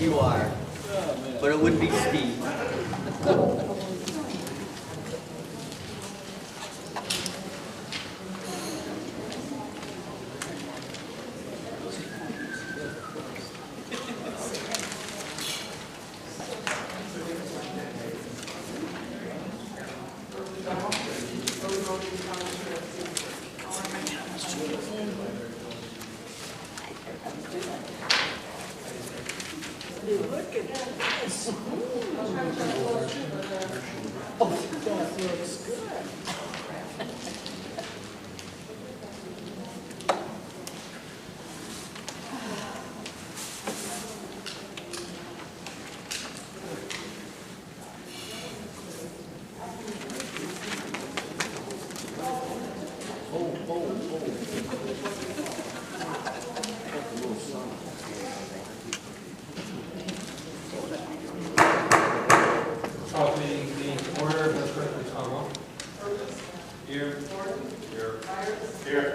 Yes, you are. But it would be Steve. Look at this. Oh, that looks good. Call meeting the order, Vice President Caldwell. Here. Here. Here.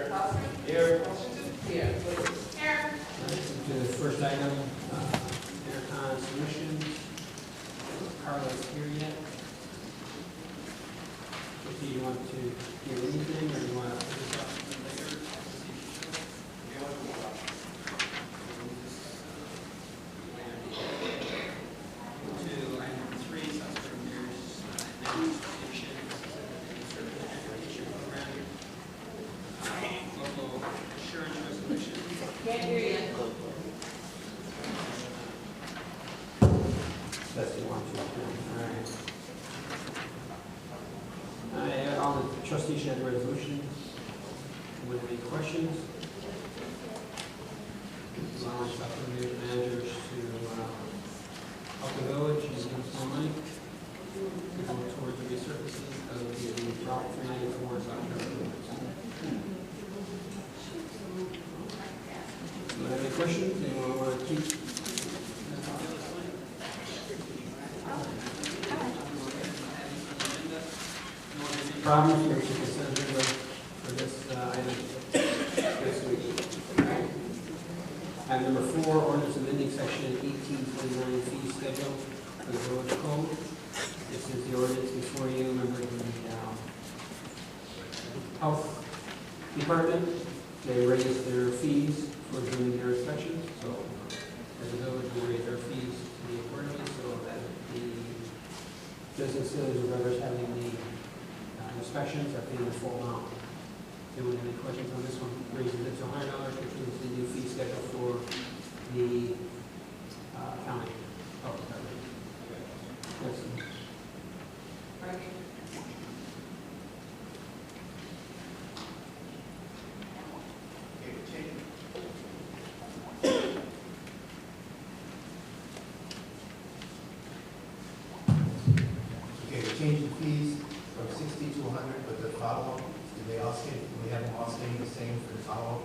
Here. To the first item, intercon submissions. Carla's here yet. Do you want to give anything, or do you want to put this up later? To item 3, South Premier's negotiation, certain education program, local insurance resolution. Can't hear you. That's the one, two, all right. I add all the trustees should have resolutions. With any questions? Allowing supplementary managers to help the village and some small money to go towards the resurfacing of the Route 394 South Carolina. Do you have any questions? Anyone want to keep? Problems or consent agenda for this item this week? Item number 4, ordinance amending section 1829 fee schedule for the village code. This is the ordinance before you, members of the health department. They raise their fees for doing their inspections, so as a village we raise our fees to be accordingly so that the businesses or whoever's having the inspections are paying the full amount. Anyone have any questions on this one? Raises it to $100, which is the new fee schedule for the county health department. Yes. Okay, we changed the fees from 60 to 100, but the follow-up, do they all stay, do we have them all staying the same for the follow-up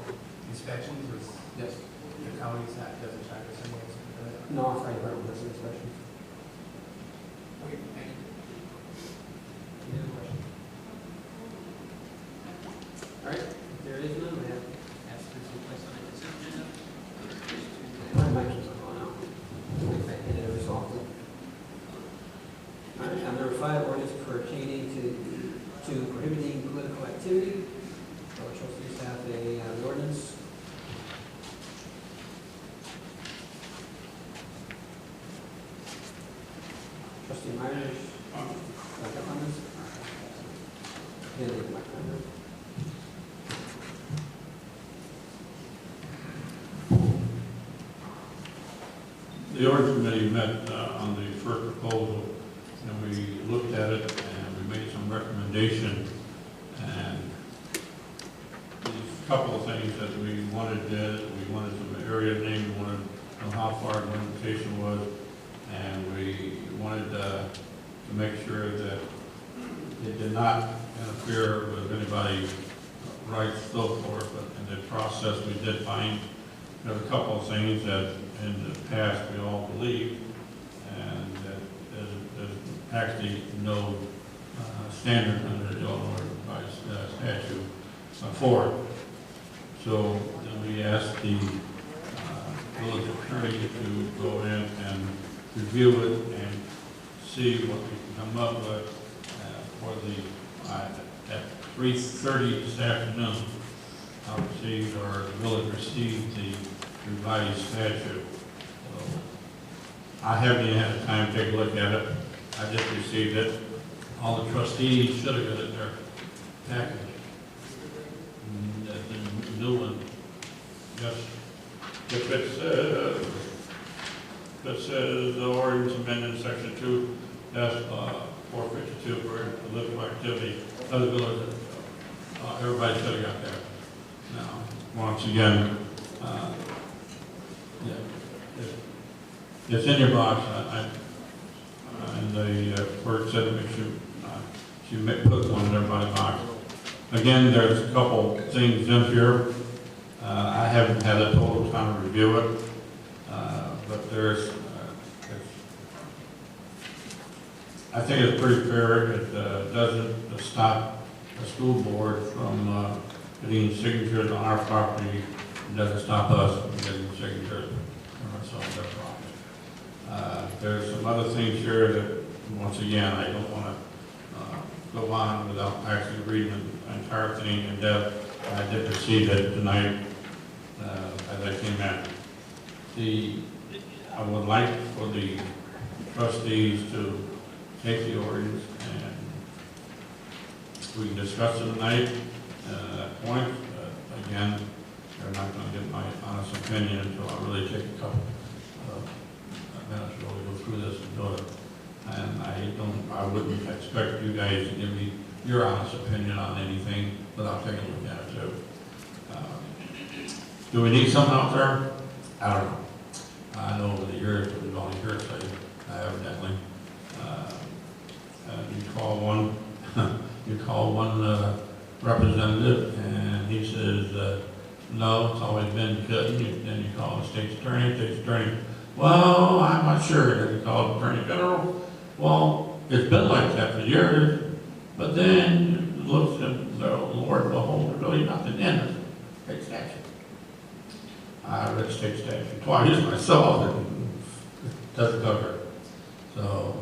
inspections, or is Yes. the county's not, doesn't charge us any extra for that? No, our fire department does inspections. Okay, thank you. Any other questions? All right, if there is none, we have asked for some place on the consent agenda. My mic keeps on going out. I hit it every so often. All right, item number 5, ordinance pertaining to prohibiting political activity. So trustees have the ordinance. Trustee Myers, second on this? Yeah, leave the mic on there. The ordinance committee met on the first proposal, and we looked at it, and we made some recommendation, and there's a couple of things that we wanted some area name, we wanted to know how far the limitation was, and we wanted to make sure that it did not interfere with anybody's rights, so forth, but in the process, we did find there were a couple of things that in the past we all believed, and that there's actually no standard under the Illinois revised statute for it. So then we asked the village attorney to go in and review it and see what we can come up with for the, at 3:30 this afternoon, I received, or the village received the revised statute. So I haven't even had time to take a look at it. I just received it. All the trustees should have got it in their package. And the new one, just, if it says the ordinance amendment section 2, that's 452 for political activity of the village. Everybody should have got that. Now, once again, yeah, it's in your box. And the clerk said to make sure she put one in everybody's box. Again, there's a couple things in here. I haven't had a total time to review it, but I think it's pretty fair. It doesn't stop the school board from getting signatures on our property. It doesn't stop us from getting signatures on ourselves, their property. There's some other things here that, once again, I don't want to go on without actually reading the entire thing in depth. I did receive it tonight as I came in. I would like for the trustees to take the ordinance and we can discuss it tonight at that point. Again, they're not going to get my honest opinion until I really take a couple of minutes to really go through this and do it. And I wouldn't expect you guys to give me your honest opinion on anything without taking a look at it too. Do we need something out there? I don't know. I know over the years we've only heard say, evidently. You call one representative and he says, no, it's always been cutting. Then you call the state's attorney, well, I'm not sure. Then you call the attorney general. Well, it's been like that for years, but then it looks at the Lord, behold, there's really nothing in it. State statute. I read state statute twice myself, and it doesn't cover it. So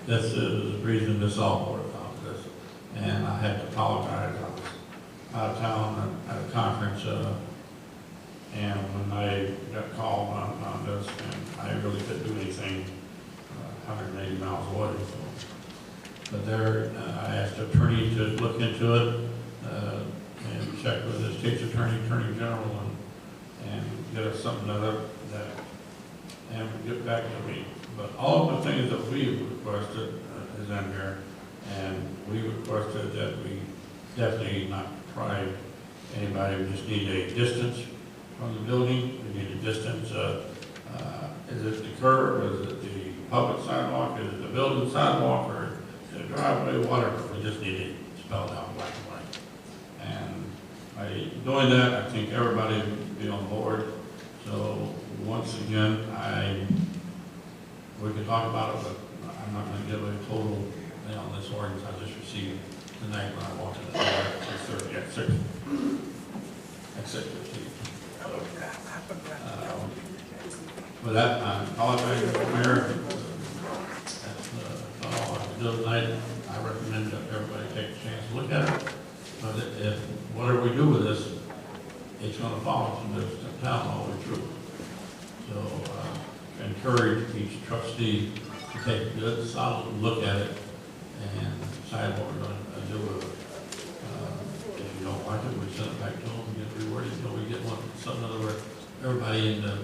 this is the reason this all board found this. And I had to apologize. I was out of town at a conference, and when I got called on this, and I really couldn't do anything 180 miles away. So. But there, I asked the attorney to look into it and check with the state's attorney general, and get us something that and get back to me. But all of the things that we requested is in here, and we requested that we definitely not try anybody. We just need a distance from the building. We need a distance. Is it the curb? Is it the public sidewalk? Is it the building sidewalk? Or is it the driveway? Whatever. We just need it spelled out black and white. And by doing that, I think everybody would be on board. So once again, we can talk about it, but I'm not going to give a total thing on this ordinance I just received tonight when I walked in the door at 6:30, at 6:15. With that, I apologize, Mr. Mayor. That's all I can do tonight. I recommend that everybody take a chance to look at it. But if whatever we do with this, it's going to follow from this town all the way through. So encourage each trustee to take a good, solid look at it and decide what we're going to do with it. If you don't like it, we send it back to them and get it reworded until we get something where everybody in the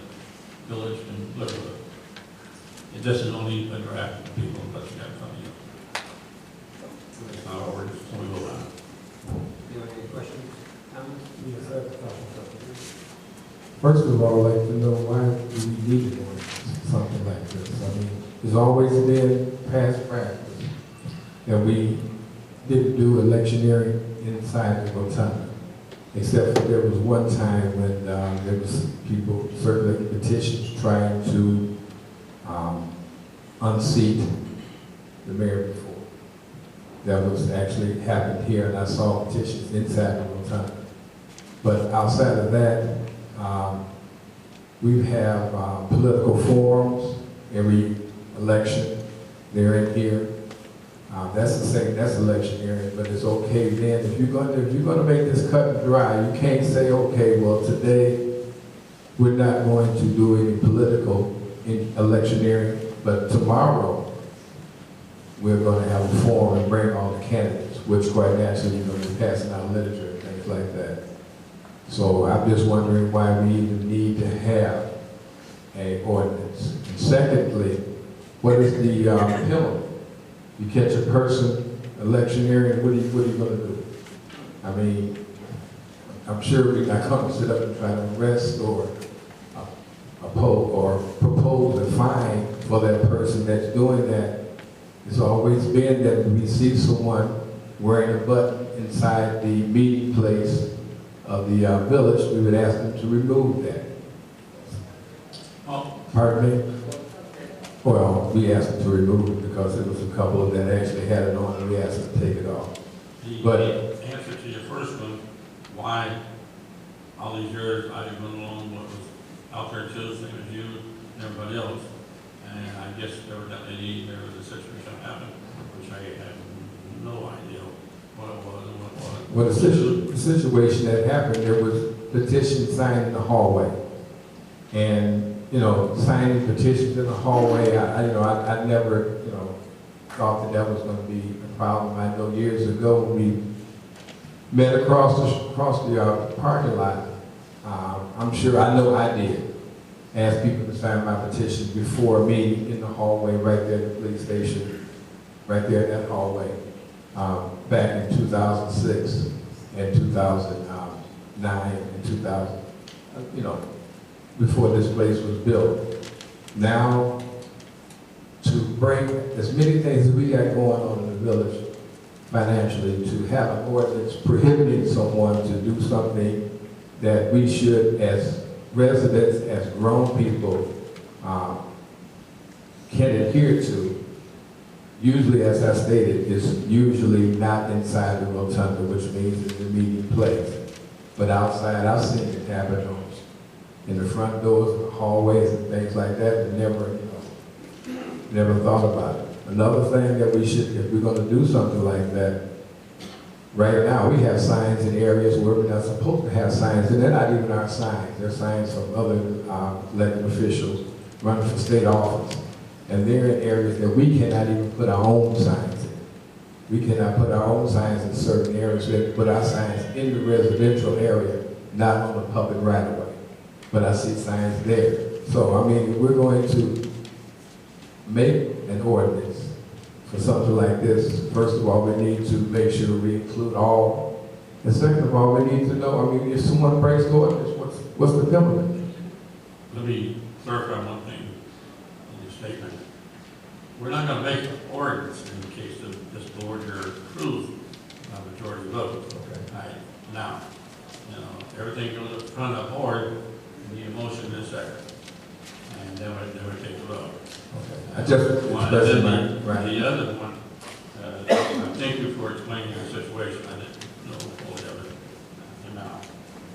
village can live with it. This is only a draft for people, but you got from you. It's not our ordinance, so we will on. Any questions, comments? Yes, I have a couple. First of all, I'd like to know why do we need an ordinance, something like this? I mean, there's always been past practice that we didn't do electioneering inside the rotunda, except for there was one time when there was people circulating petitions trying to unseat the mayor before. That was actually happened here, and I saw petitions inside the rotunda. But outside of that, We have political forums every election. They're in here. That's the same. That's electioneering, but it's okay then. If you're gonna make this cut and dry, you can't say, okay, well today we're not going to do any political electioneering, but tomorrow we're going to have a forum and bring all the candidates, which quite naturally you're going to be passing out literature and things like that. So I'm just wondering why we even need to have an ordinance. And secondly, what is the penalty? You catch a person electioneering, what are you going to do? I mean, I'm sure we're not going to sit up and try to arrest or propose a fine for that person that's doing that. It's always been that when we see someone wearing a button inside the meeting place of the village, we would ask them to remove that. Oh, Pardon me? Well, we asked them to remove it because there was a couple that actually had it on and we asked them to take it off. But the answer to your first one, why all these years I've been along what was out there too, same as you and everybody else. And I guess evidently there was a situation happened, which I have no idea what it was and what it was. well, the situation that happened, there was petitions signed in the hallway. And, you know, signing petitions in the hallway, I never, thought that was going to be a problem. I know years ago we met across the parking lot. I'm sure, I know I did, ask people to sign my petition before a meeting in the hallway right there at the police station, right there in that hallway, back in 2006 and 2009 and 2000, before this place was built. Now, to bring as many things as we got going on in the village financially, to have an ordinance prohibiting someone to do something that we should, as residents, as grown people, can adhere to, usually, as I stated, is usually not inside the rotunda, which means in the meeting place. But outside, I've seen it happen in the front doors, the hallways, and things like that, and never thought about it. Another thing that we should, if we're going to do something like that, right now we have signs in areas where we're not supposed to have signs, and they're not even our signs. They're signs from other elected officials running for state office. And they're in areas that we cannot even put our own signs in. We cannot put our own signs in certain areas. We have to put our signs in the residential area, not on the public right of way. But I see signs there. So, I mean, if we're going to make an ordinance for something like this, first of all, we need to make sure we include all. And second of all, we need to know, I mean, if someone breaks the ordinance, what's the penalty? Let me clarify one thing in your statement. We're not going to make an ordinance in the case of this board here approved by majority vote. Okay. Right now, everything goes up front of the board, and the motion is second. And then we take the vote. Okay. I just expressed my, right. The other one, thank you for explaining the situation. I didn't know fully of it now.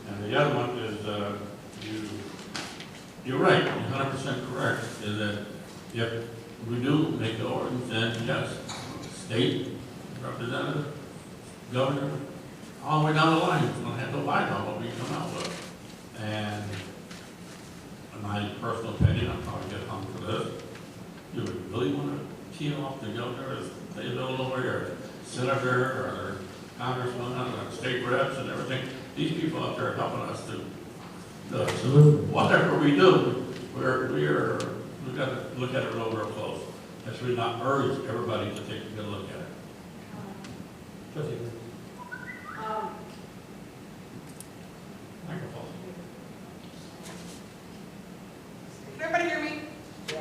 And the other one is, you're right, 100% correct, is that if we do make the ordinance, then yes, state representative, governor, all the way down the line, it's going to have to abide by what we come out with. And in my personal opinion, I'll probably get hung for this. Do we really want to key off the governor as they don't know where, senator or congressman or state reps and everything? These people out there are helping us to Absolutely. whatever we do, we've got to look at it real close. That's really not urge everybody to take a good look at it. Trustee. Microphone. Can everybody hear me?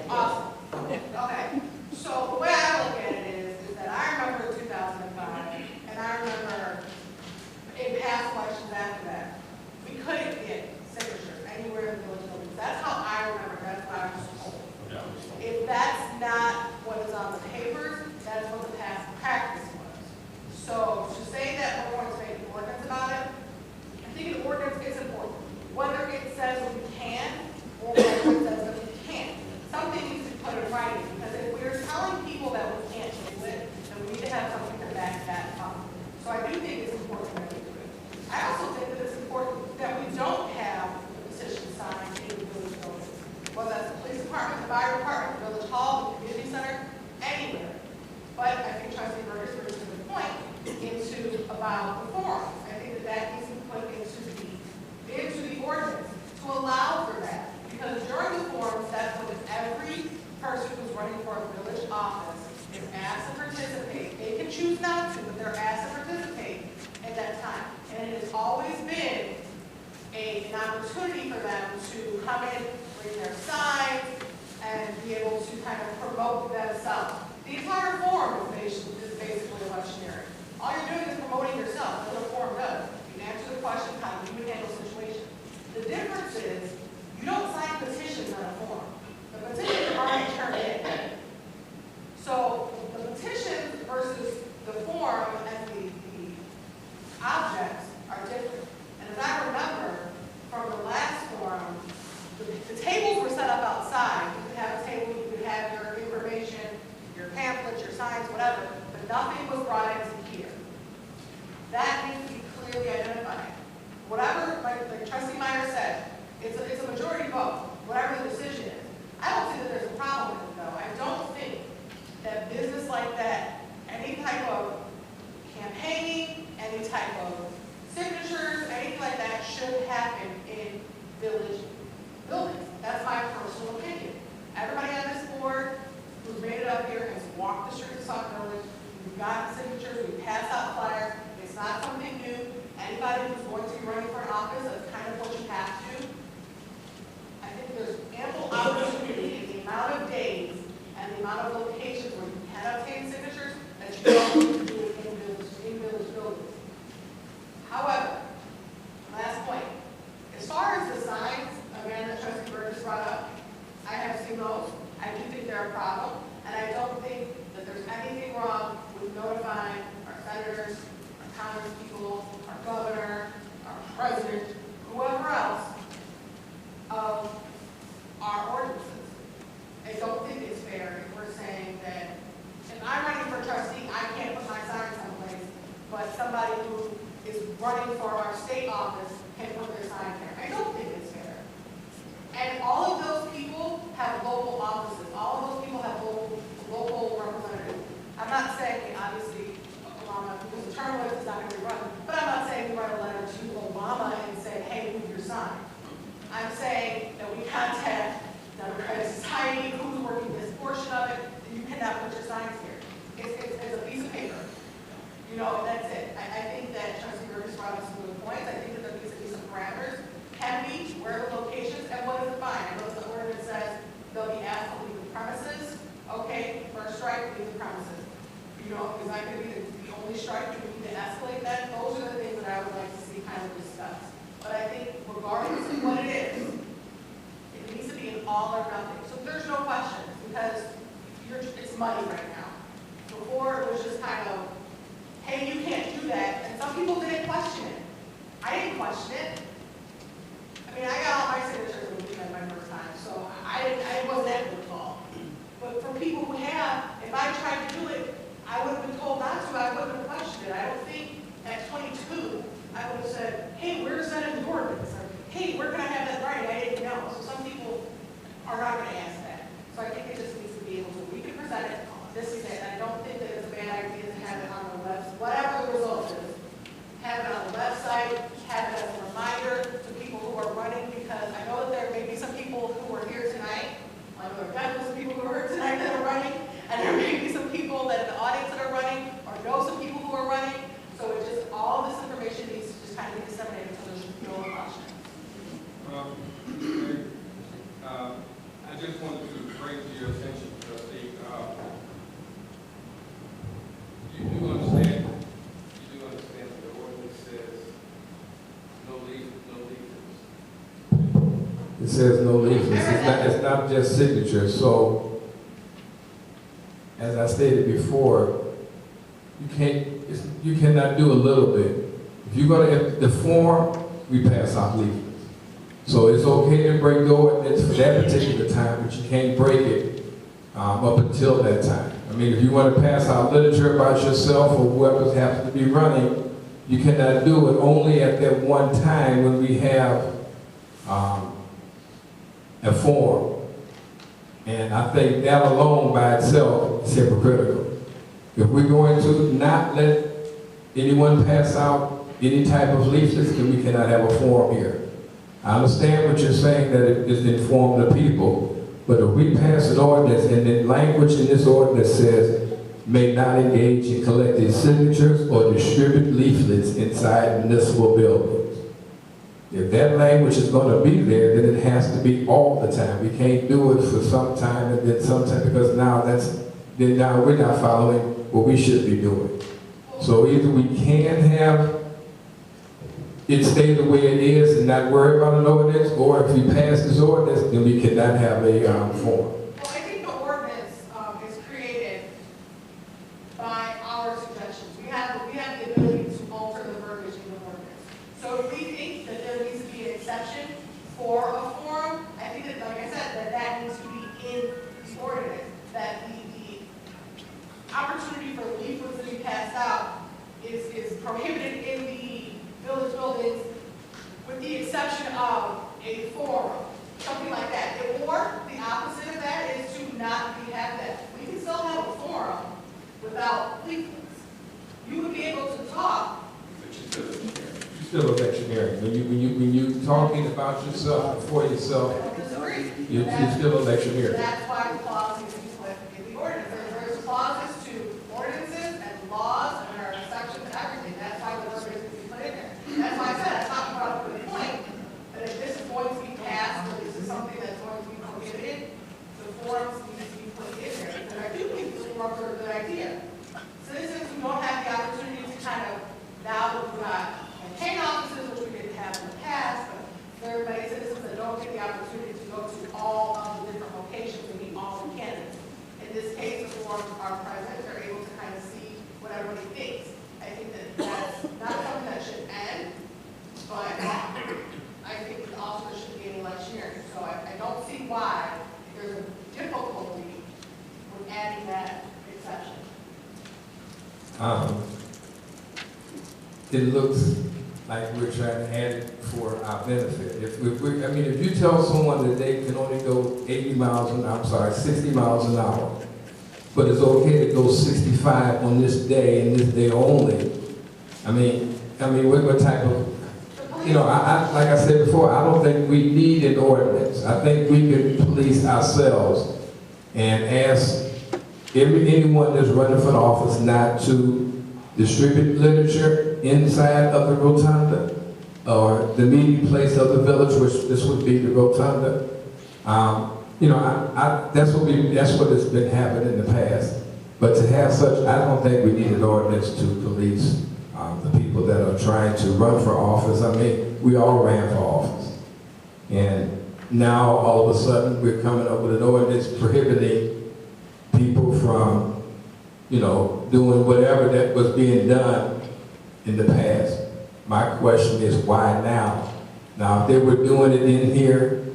Awesome. Okay. So the way I look at it is that I remember 2005, and I remember in past elections after that, we couldn't get signatures anywhere in the village buildings. That's how I remember. That's what I was told. Yeah. If that's not what is on the papers, that's what the past practice was. So to say about the forums. I think that that needs to be put into the ordinance to allow for that. Because during the forums, that's when every person who's running for a village office is asked to participate. They can choose not to, but they're asked to participate at that time. And it has always been an opportunity for them to come in, bring their signs, and be able to kind of promote themselves. The entire forum is basically electioneering. All you're doing is promoting yourself. That's what a forum does. You answer the question, how you would handle situations. The difference is you don't sign petitions on a forum. The petitions are already turned in. So the petition versus the forum and the objects are different. And as I remember from the last forum, the tables were set up outside. You could have a table, you could have your information, your pamphlets, your signs, whatever, but nothing was brought into here. That needs to be clearly identified. Whatever, like Trustee Meyer said, it's a majority vote, whatever the decision is. I don't think that there's a problem with it, though. I don't think that business like that, any type of campaigning, any type of signatures, anything like that should happen in village buildings. That's my personal opinion. Everybody on this board who's made it up here has walked the streets of Sauk Village. We've gotten signatures, we've passed out flyers. It's not something new. Anybody who's going to be running for an office, that's kind of what you have to. I think there's ample opportunity in the amount of days and the amount of locations where you can obtain signatures that you don't need to do it in village buildings. However, last point, as far as the signs, again, that Trustee Burgess brought up, I have seen those. I do think they're a problem, and I don't think that there's anything wrong with notifying our senators, our congresspeople, our governor, our president, whoever else, of our ordinances. I don't think it's fair if we're saying that if I'm running for trustee, I can't put my sign someplace, but somebody who is running for our state office can put their sign there. I don't think it's fair. And all of those people have local offices. All of those people have local representatives. I'm not saying, obviously, Obama, because the term limit is not going to be run, but I'm not saying we write a letter to Obama and say, hey, move your sign. I'm saying that we contact the Democratic Society, who's working this portion of it, and you cannot put your signs here. It's a piece of paper. You know, that's it. I think that Trustee Burgess brought up some good points. I think that there needs to be some parameters. Can we, where are the locations, and what is defined? I know the ordinance says they'll be asked to leave the premises. Okay, first strike, leave the premises. You know, is that going to be the only strike? Do we need to escalate that? Those are the things that I would like to see kind of discussed. But I think regardless of what it is, it needs to be an all or nothing. So there's no question, because it's money right now. Before it was just kind of, hey, you can't do that. And some people didn't question it. I didn't question it. I mean, I got all my signatures on the weekend my first time, so I wasn't that involved. But for people who have, if I tried to do it, I would have been told not to. I wouldn't have questioned it. I don't think at 22, I would have said, hey, where's that in the ordinance? Or, hey, where can I have that right? I didn't know. So some people are not going to ask that. So I think it just needs to be able to, we can present it, this is it. And I don't think that it's a bad idea to have it on the website, whatever the result is. Have it on the website, have it as a reminder to people who are running, because I know that there may be some people who are here tonight. I know there are definitely some people who are here tonight that are running, and there may be some people that in the audience that are running, or know some people who are running. So it's just, all this information needs to just kind of be disseminated so there's no question. I just wanted to bring to your attention, Trustee, you do understand that the ordinance says no leaflets. It says no leaflets. It's not just signatures. So, as I stated before, you cannot do a little bit. If you're going to, the form, we pass out leaflets. So it's okay to break the ordinance for that particular time, but you can't break it up until that time. I mean, if you want to pass out literature about yourself or whoever happens to be running, you cannot do it only at that one time when we have a form. And I think that alone by itself is hypocritical. If we're going to not let anyone pass out any type of leaflets, then we cannot have a forum here. I understand what you're saying, that it is to inform the people, but if we pass an ordinance and the language in this ordinance says may not engage in collecting signatures or distribute leaflets inside municipal buildings. If that language is going to be there, then it has to be all the time. We can't do it for some time and then sometime, because now we're not following what we should be doing. So either we can have it stay the way it is and not worry about an ordinance, or if we pass this ordinance, then we cannot have a forum. Well, I think the ordinance is created by our suggestions. We have the ability to alter the verbiage in the ordinance. So if we think that there needs to be an exception for a forum, I think that, like I said, that needs to be in the ordinance, that the opportunity for leaflets to be passed out is prohibited in the village buildings, with the exception of a forum, something like that. Or the opposite of that is to not have that. We can still have a forum without leaflets. You would be able to talk. You're still electioneering. When you talking about yourself, for yourself, I don't disagree. you're still electioneering. That's why the clause needs to be put in the ordinance. There's clauses to ordinances and laws, and there are sections to everything. That's why the ordinance needs to be put in there. That's why I said, I'm talking about the point that if this is going to be passed, or this is something that's going to be prohibited, the forms need to be put in there. And I do think the forms are a good idea. Citizens who don't have the opportunity to kind of, now that we've got campaign offices, which we didn't have in the past, but there are many citizens that don't get the opportunity to go to all of the different locations and meet all the candidates. In this case, the forms are present, they're able to kind of see what everybody thinks. I think that that's not something that should end, but I think also there should be an electioneering. So I don't see why there's a difficulty with adding that exception. It looks like we're trying to add it for our benefit. If you tell someone that they can only go 60 miles an hour, but it's okay to go 65 on this day and this day only. What type of, like I said before, I don't think we need an ordinance. I think we can police ourselves and ask anyone that's running for office not to distribute literature inside of the rotunda or the meeting place of the village, which this would be the rotunda. That's what has been happening in the past. But to have such, I don't think we need an ordinance to police the people that are trying to run for office. We all ran for office. And now, all of a sudden, we're coming up with an ordinance prohibiting people from, doing whatever that was being done in the past. My question is, why now? Now, if they were doing it in here,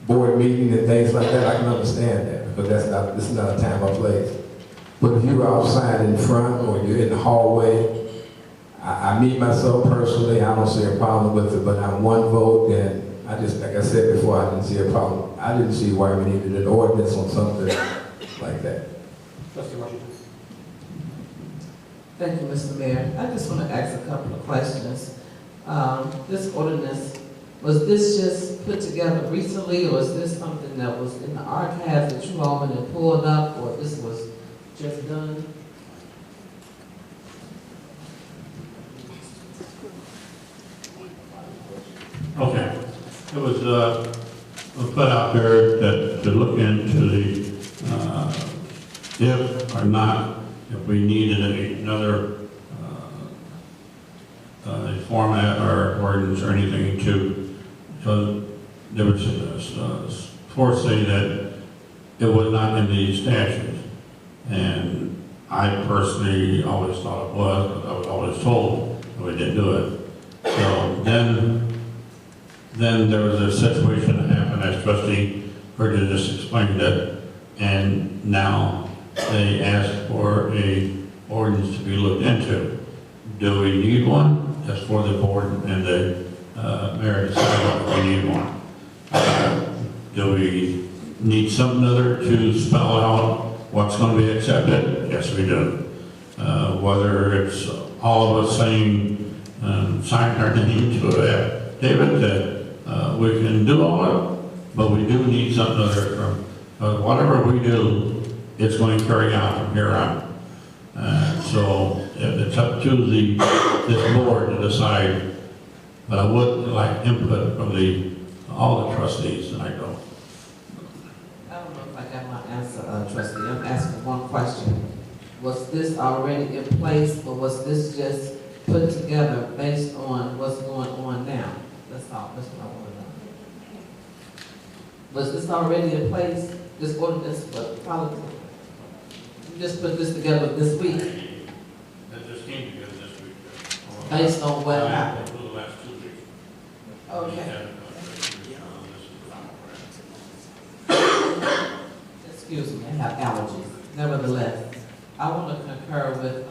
board meeting and things like that, I can understand that, because this is not a time or place. But if you're outside in front or you're in the hallway, I meet myself personally, I don't see a problem with it, but I'm one vote, and like I said before, I didn't see a problem. I didn't see why we needed an ordinance on something like that. Trustee Washington. Thank you, Mr. Mayor. I just want to ask a couple of questions. This ordinance, was this just put together recently, or is this something that was in the archives that you all went and pulled up, or this was just done? Okay. It was put out there to look into the, if or not, if we needed another format or ordinance or anything so there was foresight that it was not in the statutes. And I personally always thought it was, but I was always told that we didn't do it. So then there was a situation that happened, as Trustee Purdy just explained it, and now they asked for a ordinance to be looked into. Do we need one? That's for the board and the mayor to decide if we need one. Do we need something other to spell out what's going to be accepted? Yes, we do. whether it's all of us saying, sign our name to a David, that we can do all of it, but we do need something other from, whatever we do, it's going to carry on from here on. So it's up to this board to decide, but I would like input from all the trustees, and I don't. I don't know if I got my answer, trustee. I'm asking one question. Was this already in place, or was this just put together based on what's going on now? That's all, that's what I want to know. Was this already in place, this ordinance, but probably, you just put this together this week, That just came together this week. based on what happened? For the last 2 weeks. Okay. Excuse me, I have allergies. Nevertheless, I want to concur with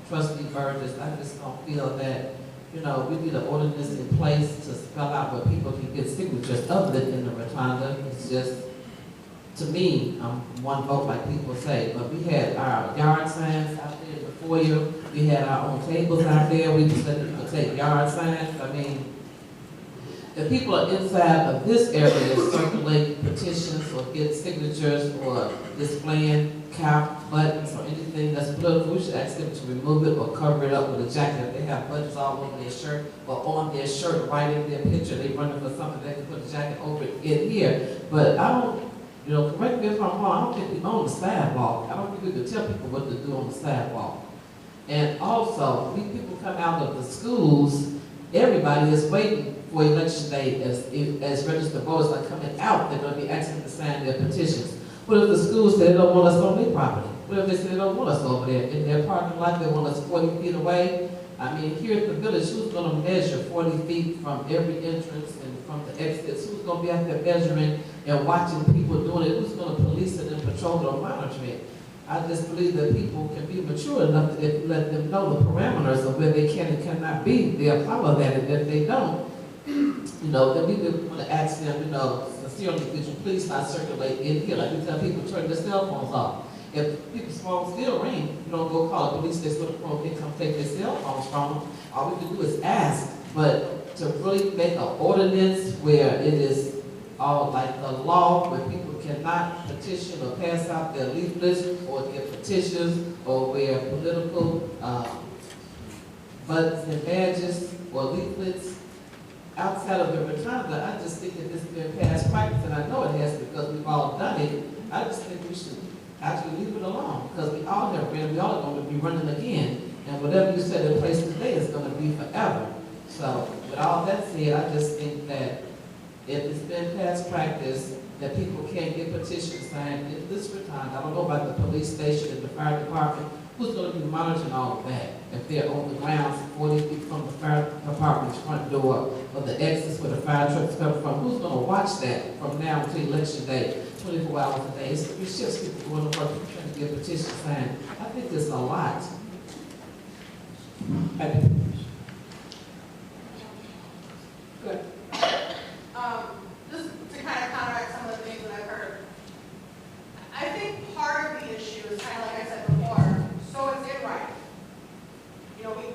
trustee Burgess. I just don't feel that, we need an ordinance in place to spell out where people can get signatures other than in the rotunda. It's just, to me, one vote like people say, but we had our yard signs out there in the foyer. We had our own tables out there. We just let people take yard signs. I mean, if people are inside of this area circulating petitions or get signatures or displaying cap buttons or anything that's political, we should ask them to remove it or cover it up with a jacket. If they have buttons all over their shirt or on their shirt writing their picture, they running for something, they can put a jacket over it in here. But I don't, correct me if I'm wrong, I don't think we own the sidewalk. I don't think we can tell people what to do on the sidewalk. And also, when people come out of the schools, everybody is waiting for election day as registered voters are coming out, they're going to be asking them to sign their petitions. What if the schools say they don't want us on their property? What if they say they don't want us over there in their parking lot, they want us 40 feet away? I mean, here at the village, who's going to measure 40 feet from every entrance and from the exits? Who's going to be out there measuring and watching people doing it? Who's going to police it and patrol it or monitor it? I just believe that people can be mature enough to let them know the parameters of where they can and cannot be. They'll follow that, and if they don't, then we would want to ask them, sincerely, could you please not circulate in here? Like we tell people, turn their cell phones off. If people's phones still ring, you don't go call the police, they sort of phone, they come take their cell phones from them. All we can do is ask, but to really make an ordinance where it is all like the law, where people cannot petition or pass out their leaflets or their petitions or wear political buttons and badges or leaflets outside of the rotunda, I just think that this has been past practice, and I know it has because we've all done it. I just think we should actually leave it alone because we all have ran, we all are going to be running again, and whatever you set in place today is going to be forever. So with all that said, I just think that if it's been past practice that people can't get petitions signed in this rotunda, I don't know about the police station and the fire department, who's going to be monitoring all of that? If they're on the grounds 40 feet from the fire department's front door or the exits where the fire trucks come from, who's going to watch that from now until election day, 24 hours a day? It's 3 shifts, people going to work trying to get petitions signed. I think there's a lot. Good. Just to kind of counteract some of the things that I've heard, I think part of the issue is kind of like I said before, so it's in writing.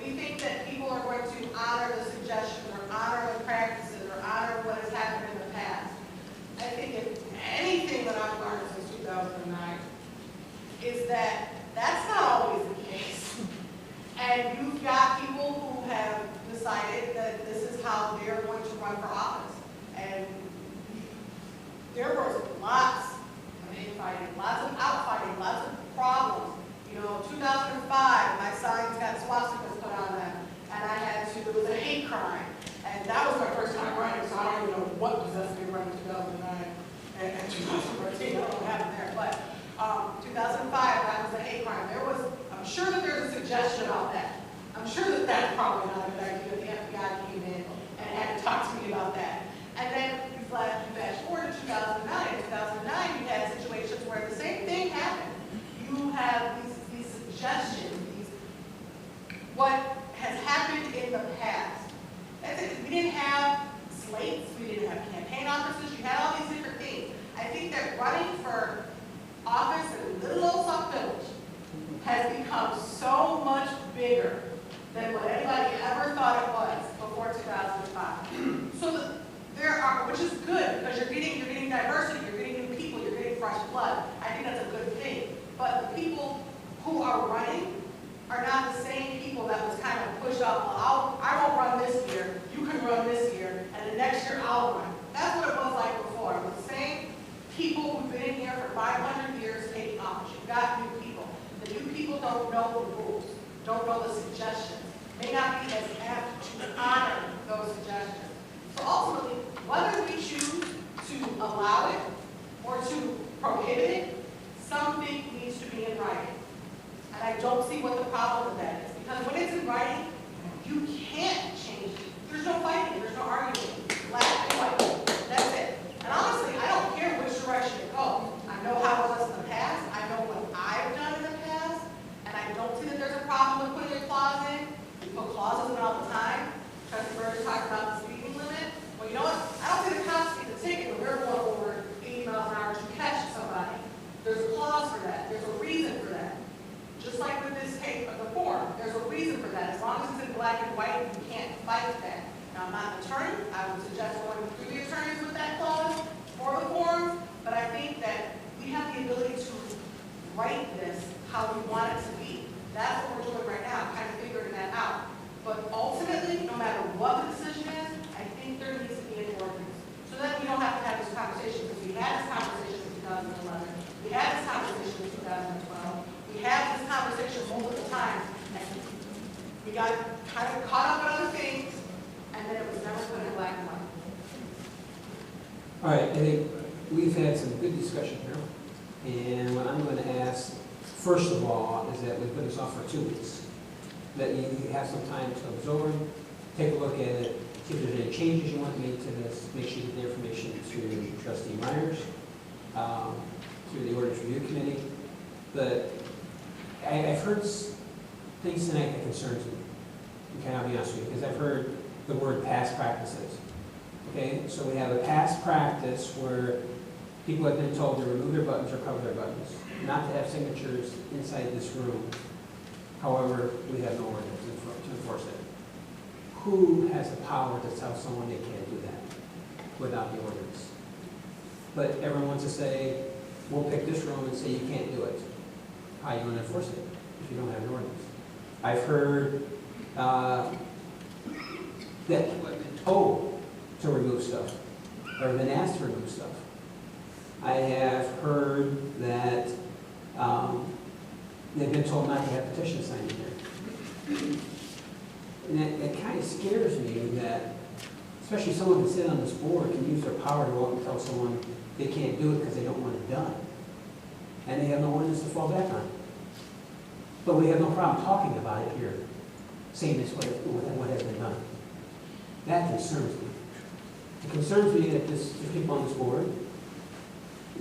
We think that people are going to honor the suggestions or honor the practices or honor what has happened in the past. I think if anything that I've learned since 2009 is that that's not always the case. And you've got people who have decided that this is how they're going to run for office. And there was lots of infighting, lots of outfighting, lots of problems. 2005, my signs got swastikas put on them, and I had to, it was a hate crime. And that was my first time running, so I don't even know what possessed me running 2009 and 2014, I don't know what happened there. But 2005, that was a hate crime. I'm sure that there's a suggestion about that. I'm sure that that's probably not a good idea. The FBI came in and had to talk to me about that. And then you flash forward to 2009. In 2009, you had situations where the same thing happened. You have these suggestions, what has happened in the past. That's it. We didn't have slates, we didn't have campaign offices, you had all these different things. I think that running for office in little old Sauk Village has become so much bigger than what anybody ever thought it was before 2005. So there are, which is good, because you're getting diversity, you're getting new people, you're getting fresh blood. I think that's a good thing. But the people who are running are not the same people that was kind of pushed up. Well, I won't run this year, you can run this year, and the next year I'll run. That's what it was like before. It was the same people who've been in here for 500 years taking office. You've got new people. The new people don't know the rules, don't know the suggestions, may not be as apt to honor those suggestions. So ultimately, whether we choose to allow it or to prohibit it, something needs to be in writing. And I don't see what the problem with that is. Because when it's in writing, you can't change it. There's no fighting, there's no arguing. Black and white. That's it. And honestly, I don't care which direction it goes. I know how it was in the past. I know what I've done in the past. And I don't see that there's a problem with putting a clause in. We put clauses in all the time. Trustee Berger talked about the speeding limit. Well, you know what? I don't see the cops get the ticket when we're going over 80 miles an hour to catch somebody. There's a clause for that. There's a reason for that. Just like with this tape of the form, there's a reason for that. As long as it's in black and white, you can't fight that. Now, I'm not an attorney. I would suggest going through the attorneys with that clause for the forms, but I think that we have the ability to write this how we want it to be. That's what we're doing right now, kind of figuring that out. But ultimately, no matter what the decision is, I think there needs to be an ordinance. So that we don't have to have this conversation, because we had this conversation in 2011. We had this conversation in 2012. We had this conversation multiple times, and we got kind of caught up in other things, and then it was never put in black and white. All right, I think we've had some good discussion here. And what I'm going to ask, first of all, is that we put this off for 2 weeks. That you have some time to absorb, take a look at it, see if there's any changes you want to make to this, make sure you get the information to Trustee Myers, through the Ordinance Review Committee. But I've heard things tonight that concerns me. Okay, I'll be honest with you, because I've heard the word past practices. Okay, so we have a past practice where people have been told to remove their buttons or cover their buttons, not to have signatures inside this room. However, we have no ordinance to enforce it. Who has the power to tell someone they can't do that without the ordinance? But everyone wants to say, we'll pick this room and say you can't do it. How are you going to enforce it if you don't have an ordinance? I've heard that people have been told to remove stuff or been asked to remove stuff. I have heard that they've been told not to have petitions signed in here. And it kind of scares me that, especially someone who sits on this board can use their power to go out and tell someone they can't do it because they don't want it done. And they have no ordinance to fall back on. But we have no problem talking about it here, saying this what has been done. That concerns me. It concerns me that there's people on this board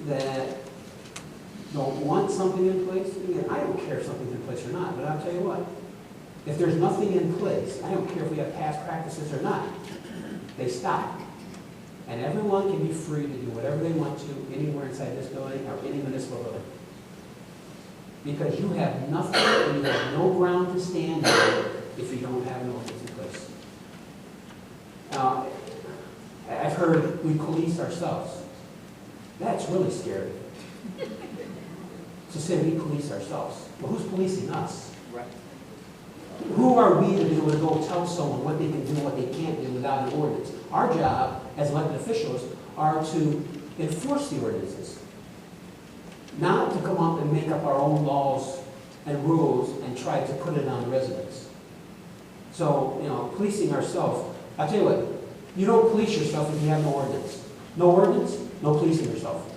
that don't want something in place. Again, I don't care if something's in place or not, but I'll tell you what. If there's nothing in place, I don't care if we have past practices or not, they stop. And everyone can be free to do whatever they want to anywhere inside this building or any municipal building. Because you have nothing and you have no ground to stand on if you don't have an ordinance in place. Now, I've heard we police ourselves. That's really scary. To say we police ourselves. Well, who's policing us? Right. Who are we to be able to go tell someone what they can do and what they can't do without an ordinance? Our job as elected officials are to enforce the ordinances. Not to come up and make up our own laws and rules and try to put it on the residents. So, policing ourselves. I'll tell you what, you don't police yourself if you have no ordinance. No ordinance, no policing yourself.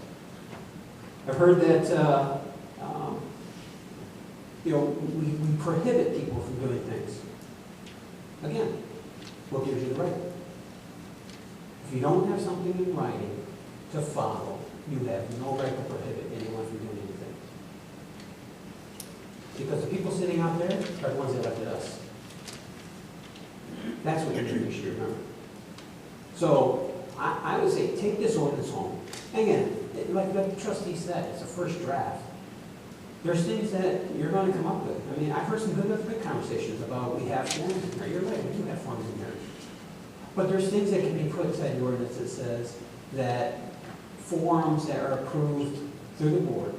I've heard that, we prohibit people from doing things. Again, what gives you the right? If you don't have something in writing to follow, you have no right to prohibit anyone from doing anything. Because the people sitting out there are the ones that elected us. That's what you should remember. So I would say take this ordinance home. Again, like the trustee said, it's a first draft. There's things that you're going to come up with. I mean, I've heard some good conversations about we have forms in there. You're right, we do have forms in there. But there's things that can be put inside the ordinance that says that forms that are approved through the board,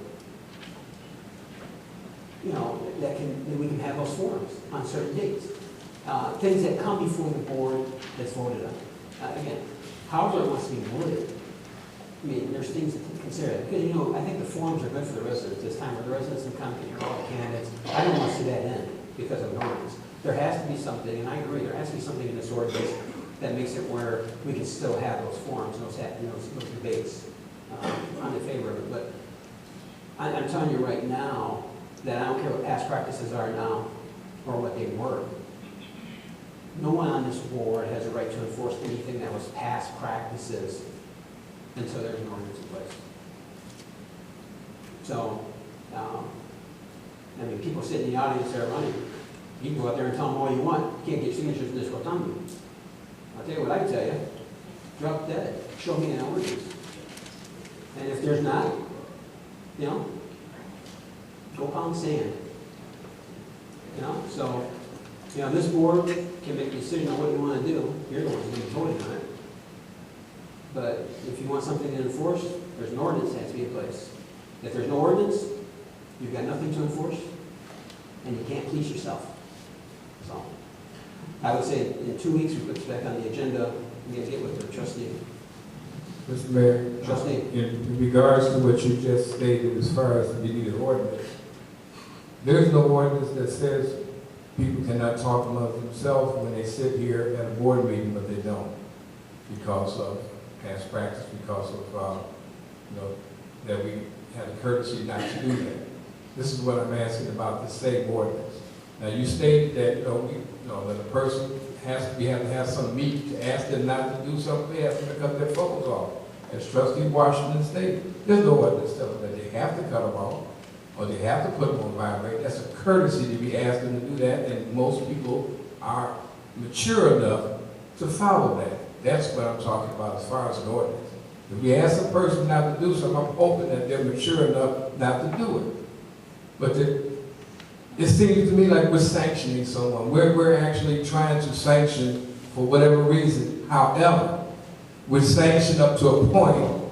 you know, that we can have those forms on certain dates. Things that come before the board that's voted on. Again, however it wants to be worded. I mean, there's things to consider. Because, you know, I think the forms are good for the residents this time, where the residents can come and hear all the candidates. I don't want to see that end because of an ordinance. There has to be something, and I agree, there has to be something in this ordinance that makes it where we can still have those forums, those debates. I'm in favor of it, but I'm telling you right now that I don't care what past practices are now or what they were. No one on this board has a right to enforce anything that was past practices until there's an ordinance in place. So, I mean, people sitting in the audience that are running, you can go out there and tell them all you want. You can't get signatures in this rotunda. I'll tell you what I can tell you. Drop dead. Show me an ordinance. And if there's not, you know, go pound sand. You know, so, you know, this board can make a decision on what you want to do. You're the ones who's voting on it. But if you want something to enforce, there's an ordinance that has to be in place. If there's no ordinance, you've got nothing to enforce, and you can't police yourself. So, I would say in 2 weeks, we put this back on the agenda. We got to get with the trustee. Mr. Mayor, Trustee. in regards to what you just stated as far as you need an ordinance, there's no ordinance that says people cannot talk among themselves when they sit here at a board meeting, but they don't, because of past practice, because of, you know, that we had a courtesy not to do that. This is what I'm asking about the same ordinance. Now, you stated that, that a person has to have some meat to ask them not to do something, they have to cut their phones off. As Trustee Washington stated, there's no ordinance telling them that they have to cut them off, or they have to put them on vibrate. That's a courtesy to be asked them to do that, and most people are mature enough to follow that. That's what I'm talking about as far as an ordinance. If we ask a person not to do something, I'm hoping that they're mature enough not to do it. But it seems to me like we're sanctioning someone. We're actually trying to sanction for whatever reason. However, we're sanctioned up to a point.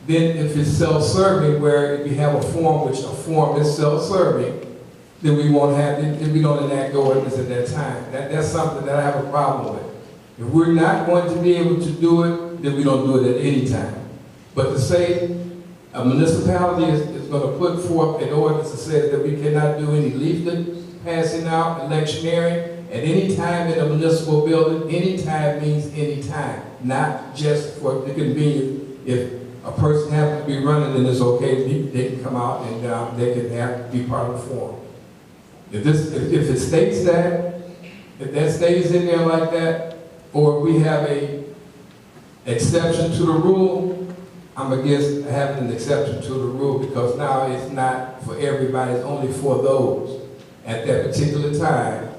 Then if it's self-serving, where if you have a form, which a form is self-serving, then we won't have, then we don't enact the ordinance at that time. That's something that I have a problem with. If we're not going to be able to do it, then we don't do it at any time. But to say a municipality is going to put forth an ordinance that says that we cannot do any leaflet passing out, electioneering, at any time in a municipal building, any time means any time, not just for the convenience. If a person happens to be running, then it's okay, they can come out and they can have to be part of the forum. If it states that, if that stays in there like that, or if we have a exception to the rule, I'm against having an exception to the rule, because now it's not for everybody, it's only for those at that particular time,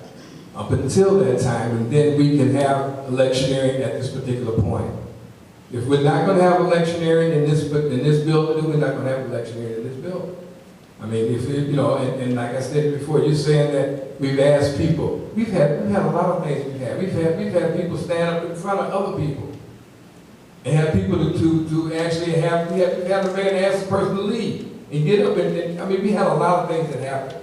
up until that time, and then we can have electioneering at this particular point. If we're not going to have electioneering in this building, then we're not going to have electioneering in this building. I mean, if you know, and like I said before, you're saying that we've asked people. We've had a lot of things we've had people stand up in front of other people and have people to actually have, we had a man ask the person to leave and get up and I mean, we had a lot of things that happened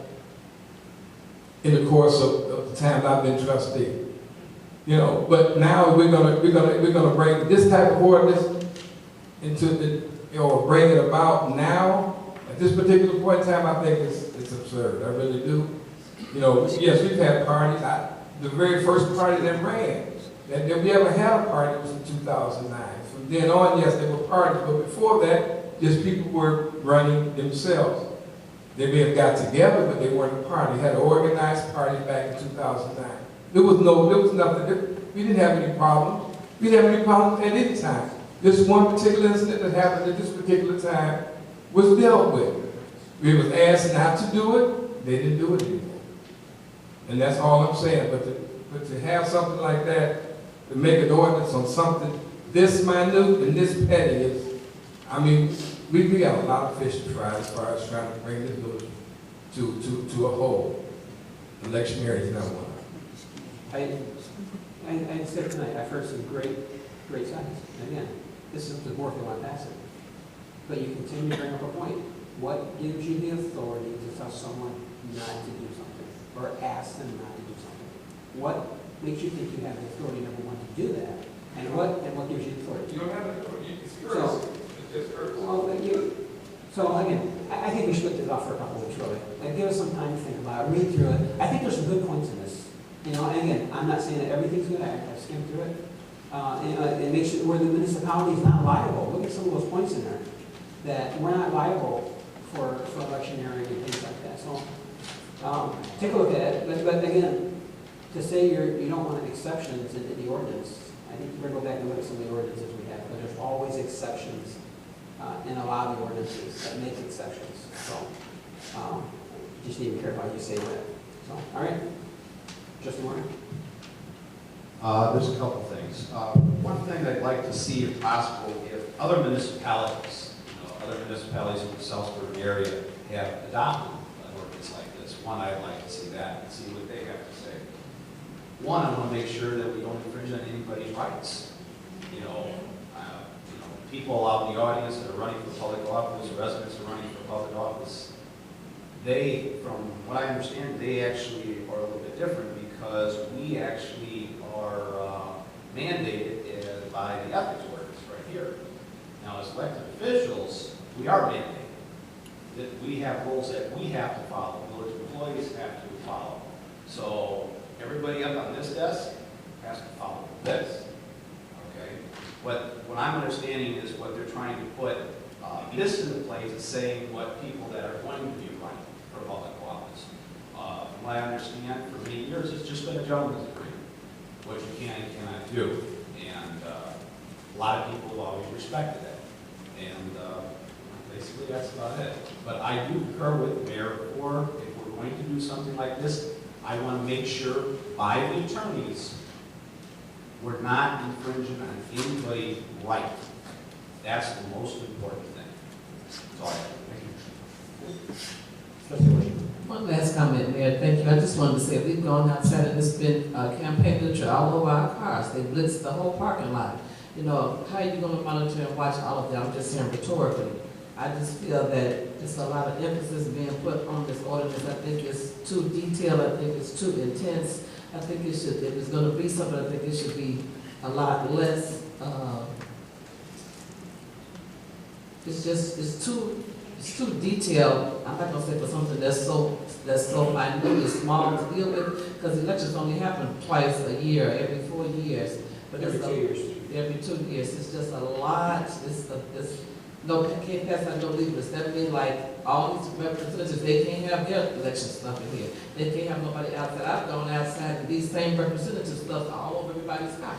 in the course of the time I've been trustee. You know, but now we're gonna bring this type of ordinance into the, bring it about now. At this particular point in time, I think it's absurd. I really do. You know, yes, we've had parties. The very first party that ran, that we ever had a party was in 2009. From then on, yes, there were parties, but before that, just people were running themselves. They may have got together, but they weren't a party. They had an organized party back in 2009. There was nothing. We didn't have any problems. We didn't have any problems at any time. This one particular incident that happened at this particular time was dealt with. We was asked not to do it, they didn't do it anymore. And that's all I'm saying. But to have something like that, to make an ordinance on something this minute and this petty is, I mean, we got a lot of fish to fry as far as trying to bring this village to a whole. Electioneering is not one. I said tonight, I've heard some great signs. And again, this is the more if they want to pass it. But you continue to bring up a point. What gives you the authority to tell someone not to do something or ask them not to do something? What makes you think you have the authority, number one, to do that? And what gives you the authority? You don't have an authority, it's yours, So- it's just yours. Well, so again, I think we should put this off for a couple of weeks, really. Like, give us some time to think about it, read through it. I think there's some good points in this. You know, and again, I'm not saying that everything's good. I've skimmed through it. It makes it where the municipality is not liable. Look at some of those points in there. That we're not liable for electioneering and things like that. So take a look at it. But again, to say you don't want exceptions in the ordinance, I think you better go back and look at some of the ordinances we have. But there's always exceptions in a lot of the ordinances that make exceptions. So just need to be careful how you say that. So, all right. Justin Warner? There's a couple things. One thing I'd like to see, if possible, if other municipalities, other municipalities in the Southburg area have adopted an ordinance like this. One, I'd like to see that and see what they have to say. One, I want to make sure that we don't infringe on anybody's rights. People out in the audience that are running for public office, residents are running for public office, they, from what I understand, they actually are a little bit different because we actually are mandated by the ethics ordinance right here. Now, as elected officials, we are mandated. That we have rules that we have to follow, village employees have to follow. So everybody up on this desk has to follow this. Okay? What I'm understanding is what they're trying to put this into place is saying what people that are going to be running for public office. From what I understand, for many years, it's just been a gentleman's agreement, what you can and cannot do. And a lot of people have always respected it. And basically, that's about it. But I do concur with Mayor Orr, if we're going to do something like this, I want to make sure by the attorneys, we're not infringing on anybody's right. That's the most important thing. That's all I have. Thank you. One last comment, Mayor. Thank you. I just wanted to say, we've gone outside and it's been campaign literature all over our cars. They blitzed the whole parking lot. How are you going to monitor and watch all of that? I'm just saying rhetorically. I just feel that there's a lot of emphasis being put on this ordinance. I think it's too detailed. I think it's too intense. I think it should, if it's going to be something, I think it should be a lot less. It's too detailed. I'm not going to say for something that's so minute and small to deal with, because elections only happen twice a year, every 4 years. But Every 2 years. Every 2 years. It's just a lot. No, can't pass out no leaflets. That means like all these representatives, they can't have their election stuff in here. They can't have nobody outside. I've gone outside and these same representative stuff all over everybody's car.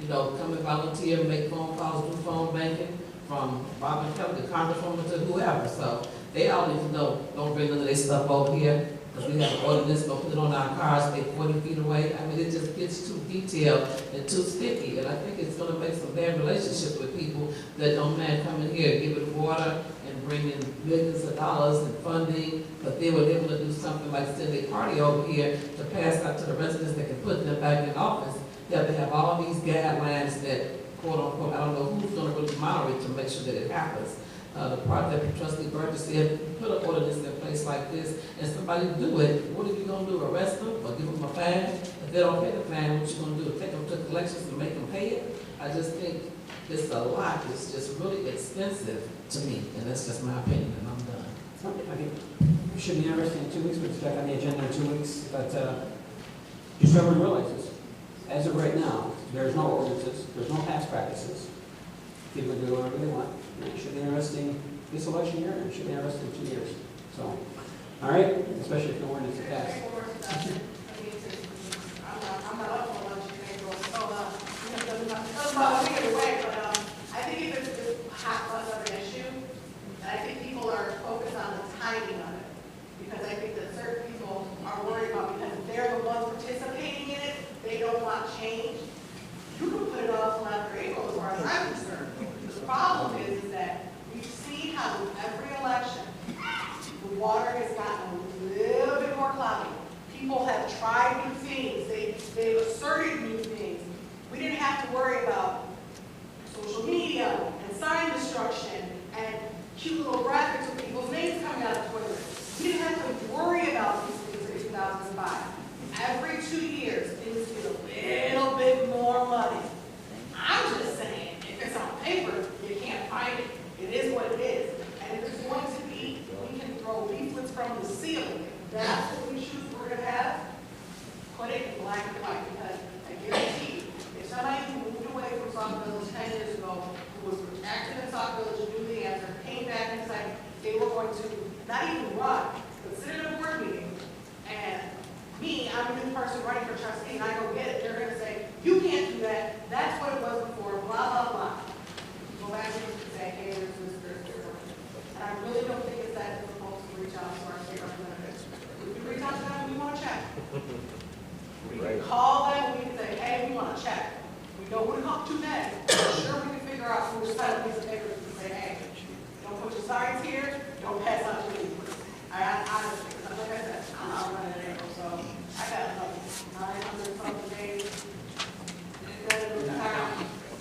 Come and volunteer, make phone calls, do phone banking, from Bob and Kelly, the congresswoman to whoever. So they all need to know, don't bring none of their stuff over here, because we have an ordinance, don't put it on our cars, stay 40 feet away. I mean, it just gets too detailed and too sticky, and I think it's going to make some bad relationships with people that don't mind coming here, give it water, and bring in millions of dollars in funding, but they were able to do something like send a party over here to pass out to the residents that can put them back in office. They have to have all these guidelines that, quote unquote, I don't know who's going to really monitor it to make sure that it happens. The part that Trustee Burgess said, put an ordinance in place like this, and somebody do it, what are you going to do, arrest them or give them a fine? If they don't pay the fine, what you going to do, take them to collections and make them pay it? I just think it's a lot, it's just really expensive to me, and that's just my opinion, and I'm done. I think it should be interesting in 2 weeks, but it's back on the agenda in 2 weeks. But just so everyone realizes, as of right now, there's no ordinances, there's no past practices. People can do whatever they want. And it should be interesting this election year, and it should be interesting in 2 years. So, all right, especially if the ordinance is passed. I'm not up for election day, so it doesn't bother me either way, but I think if it's hot button of an issue, and I think people are focused on the timing of it, because I think that certain people are worried about, because they're the ones participating in it, they don't want change. You can put it off until after April, as far as I'm concerned. The problem is that we've seen how with every election, the water has gotten a People have tried new things. They've asserted new things. We didn't have to worry about social media and sign destruction and cute little graphics with people's names coming out of Twitter. We didn't have to worry about these things in 2005. Every 2 years, things get a little bit more money. I'm just saying, if it's on paper, you can't find it. It is what it is. And if it's going to be, we can throw leaflets from the ceiling. If that's what we choose we're going to have, put it in black and white. Because I guarantee you, if somebody who moved away from Sauk Village 10 years ago, who was active in Sauk Village, knew the answer, came back and said they were going to not even run, but sit in a board meeting, and me, I'm a new person running for trustee, and I go get it, they're going to say, you can't do that, that's what it was before, blah, blah, blah. Go back and say, hey, there's this. And I really don't think it's that difficult to reach out to our state representatives. We can reach out to them, we want to check. We can call them, we can say, hey, we want to check. We know who to talk to next. I'm sure we can figure out who to sign a piece of paper and say, hey, don't put your signs here, don't pass out your leaflets. I honestly, because like I said, I'm not running an April, so I got another 900 something days.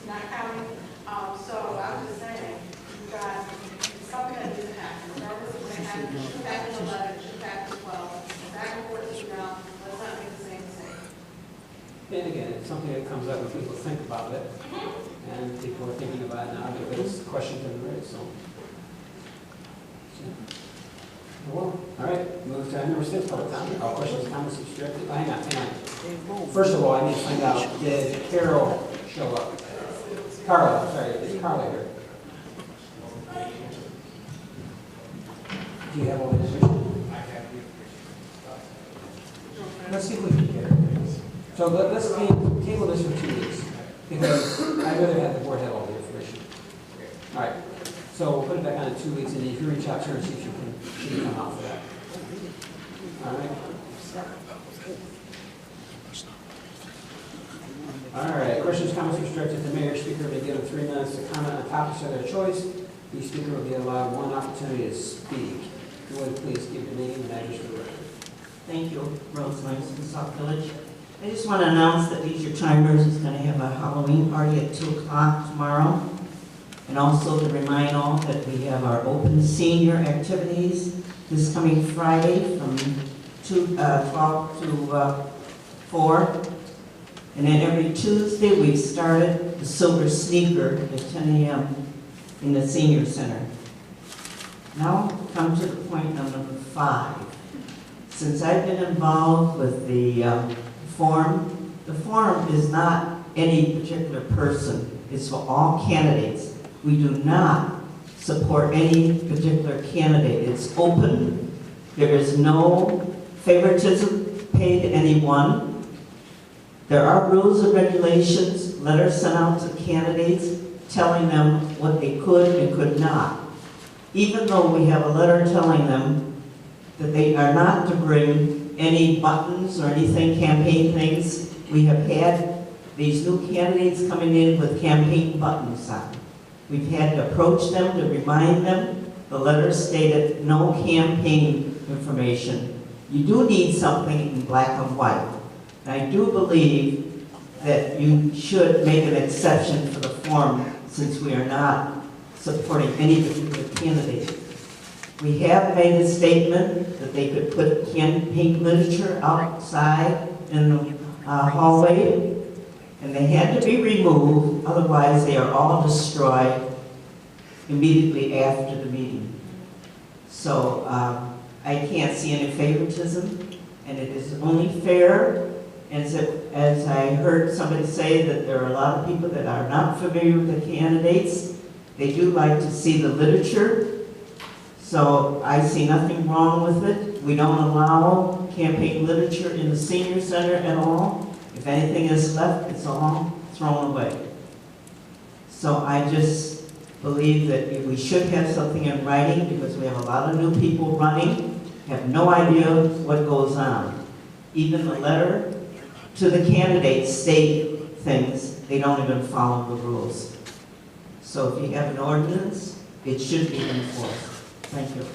Not counting. So I'm just saying, you guys, something that needs to happen. Regardless of what happens, shoot back in 11, shoot back in 12, back and forth to now, let's not make the same mistake. And again, it's something that comes up when people think about it, and people are thinking about it now, but it's a question to be raised, so. Well, all right, move to number 6, public comment. All questions, comments, restricted. Hang on. First of all, I need to find out, did Carol show up? Carla, sorry, is Carla here? Do you have all the information? Let's see if we can get it. So let's table this for 2 weeks, because I'd rather have the board have all the information. All right, so we'll put it back on in 2 weeks, and if you reach out to her and see if she can come out for that. All right. All right, questions, comments restricted. The mayor speaker may give them 3 minutes to comment on topics of their choice. Each speaker will be allowed 1 opportunity to speak. If you would please give your name and address for the record. Thank you, Rose Langston, Sauk Village. I just want to announce that Leisure Timers is going to have a Halloween party at 2 o'clock tomorrow. And also to remind all that we have our open senior activities this coming Friday from 12 to 4. And then every Tuesday we've started the Silver Sneaker at 10 a.m. in the Senior Center. Now come to the point number 5. Since I've been involved with the forum is not any particular person. It's for all candidates. We do not support any particular candidate. It's open. There is no favoritism paid to anyone. There are rules and regulations, letters sent out to candidates telling them what they could and could not. Even though we have a letter telling them that they are not to bring any buttons or anything, campaign things, we have had these new candidates coming in with campaign buttons on. We've had to approach them to remind them. The letter stated no campaign information. You do need something in black and white. And I do believe that you should make an exception for the forum since we are not supporting any particular candidate. We have made a statement that they could put campaign literature outside in the hallway, and they had to be removed, otherwise they are all destroyed immediately after the meeting. So I can't see any favoritism, and it is only fair, as I heard somebody say that there are a lot of people that are not familiar with the candidates. They do like to see the literature, so I see nothing wrong with it. We don't allow campaign literature in the senior center at all. If anything is left, it's all thrown away. So I just believe that we should have something in writing because we have a lot of new people running, have no idea what goes on. Even the letter to the candidates state things, they don't even follow the rules. So if you have an ordinance, it should be enforced. Thank you.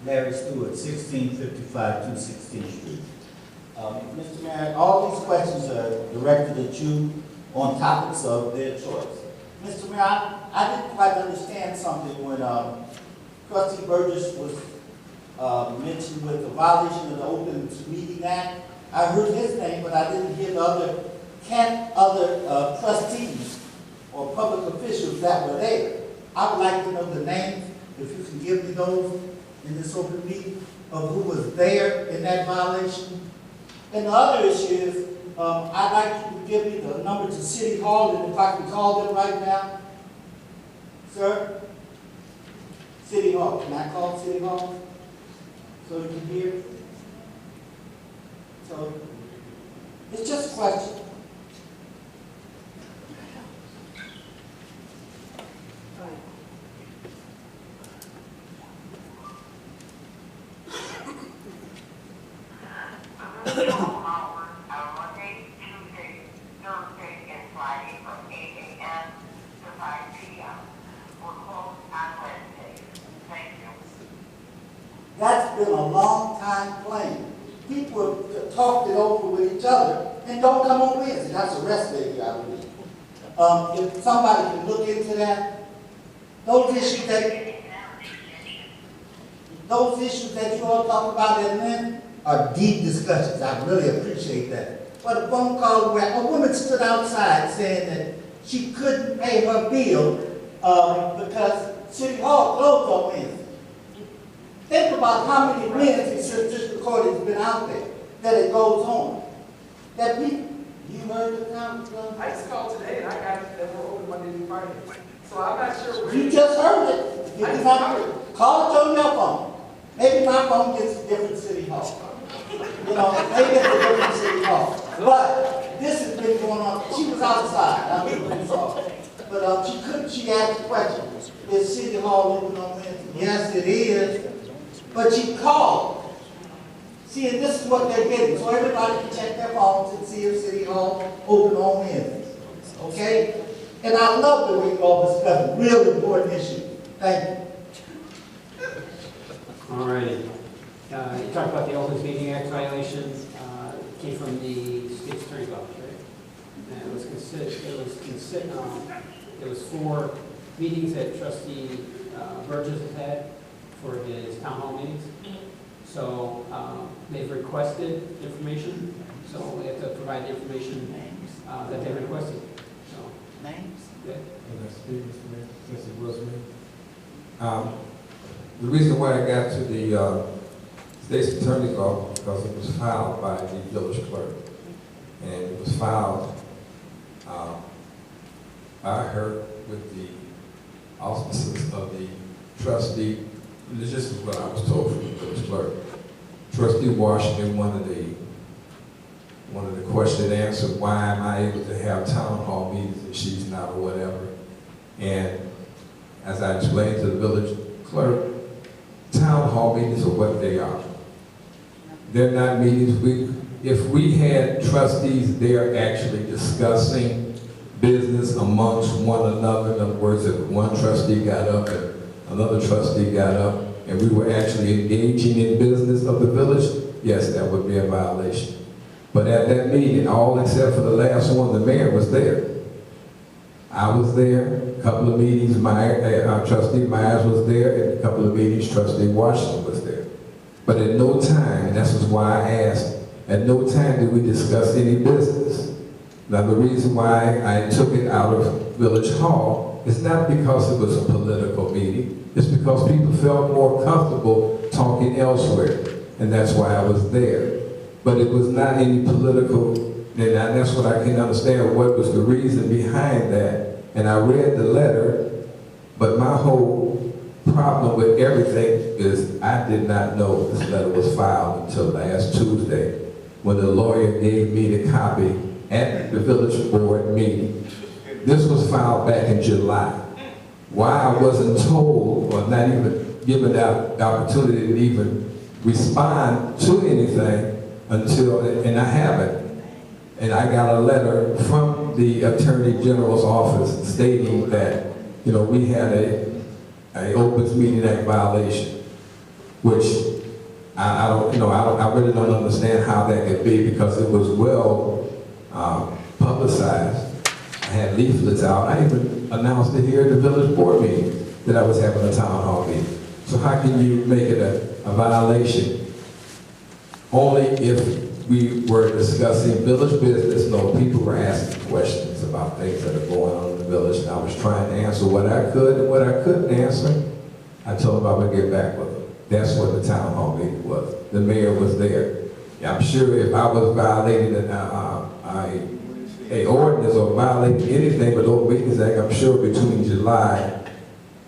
Larry Stewart, 1655 216th Street. Mr. Mayor, all these questions are directed at you on topics of their choice. Mr. Mayor, I didn't quite understand something when Trustee Burgess was mentioned with the violation of the Open Meeting Act. I heard his name, but I didn't hear the other trustees or public officials that were there. I would like to know the names, if you can give me those in this open meeting, of who was there in that violation. And the other issue is, I'd like you to give me the number to City Hall, and if I can call them right now. Sir? City Hall, can I call City Hall? So you can hear? So, it's just a question. That's been a long time playing. People have talked it over with each other and don't come on Wednesday. That's a rest day here, I believe. If somebody can look into that, those issues that you all talk about at length are deep discussions. I really appreciate that. But a phone call where a woman stood outside saying that she couldn't pay her bill because City Hall closed on Wednesday. Think about how many Wednesdays since this recording has been out there that it goes on. That people, you heard the conversation? I just called today and I got it that we're open Monday through Friday. So I'm not sure where. You just heard it. You just heard it. Call it on your phone. Maybe my phone gets a different City Hall. You know, maybe it's a different City Hall. But this has been going on. She was outside. I mean, but she couldn't. She asked the question: is City Hall open on Wednesday? Yes, it is. But she called. See, and this is what they're getting. So everybody can check their phones and see if City Hall open on Wednesday. Okay? And I love the way you all discuss real important issues. Thank you. All righty. You talked about the Open Meeting Act violation. It came from the state's attorney's office, right? And it was 4 meetings that Trustee Burgess has had for his town hall meetings. So they've requested information. So we have to provide the information that they requested. So names. Yeah. Can I speak, Mr. Mayor, since it was me? The reason why I got to the state's attorney's office because it was filed by the village clerk. And it was filed by her with the auspices of the trustee. This is what I was told from the village clerk. Trustee Washington, one of the questions answered, why am I able to have town hall meetings and she's not, or whatever. And as I explained to the village clerk, town hall meetings are what they are. They're not meetings. If we had trustees there actually discussing business amongst one another, in other words, if one trustee got up and another trustee got up, and we were actually engaging in business of the village, yes, that would be a violation. But at that meeting, all except for the last one, the mayor was there. I was there, a couple of meetings, Trustee Myers was there, and a couple of meetings, Trustee Washington was there. But at no time, and that's why I asked, at no time did we discuss any business. Now the reason why I took it out of Village Hall is not because it was a political meeting, it's because people felt more comfortable talking elsewhere, and that's why I was there. But it was not any political, and that's what I can understand, what was the reason behind that. And I read the letter, but my whole problem with everything is I did not know this letter was filed until last Tuesday, when the lawyer gave me the copy at the village board meeting. This was filed back in July. Why I wasn't told, or not even given the opportunity to even respond to anything until, and I haven't. And I got a letter from the Attorney General's office stating that, we had a Opens Meeting Act violation. which I don't, I really don't understand how that could be, because it was well publicized. I had leaflets out. I even announced it here at the village board meeting that I was having a town hall meeting. So how can you make it a violation? Only if we were discussing village business. No, people were asking questions about things that are going on in the village, and I was trying to answer what I could, and what I couldn't answer, I told them I would get back with them. That's what the town hall meeting was. The mayor was there. I'm sure if I was violating a ordinance or violating anything with Open Meetings Act, I'm sure between July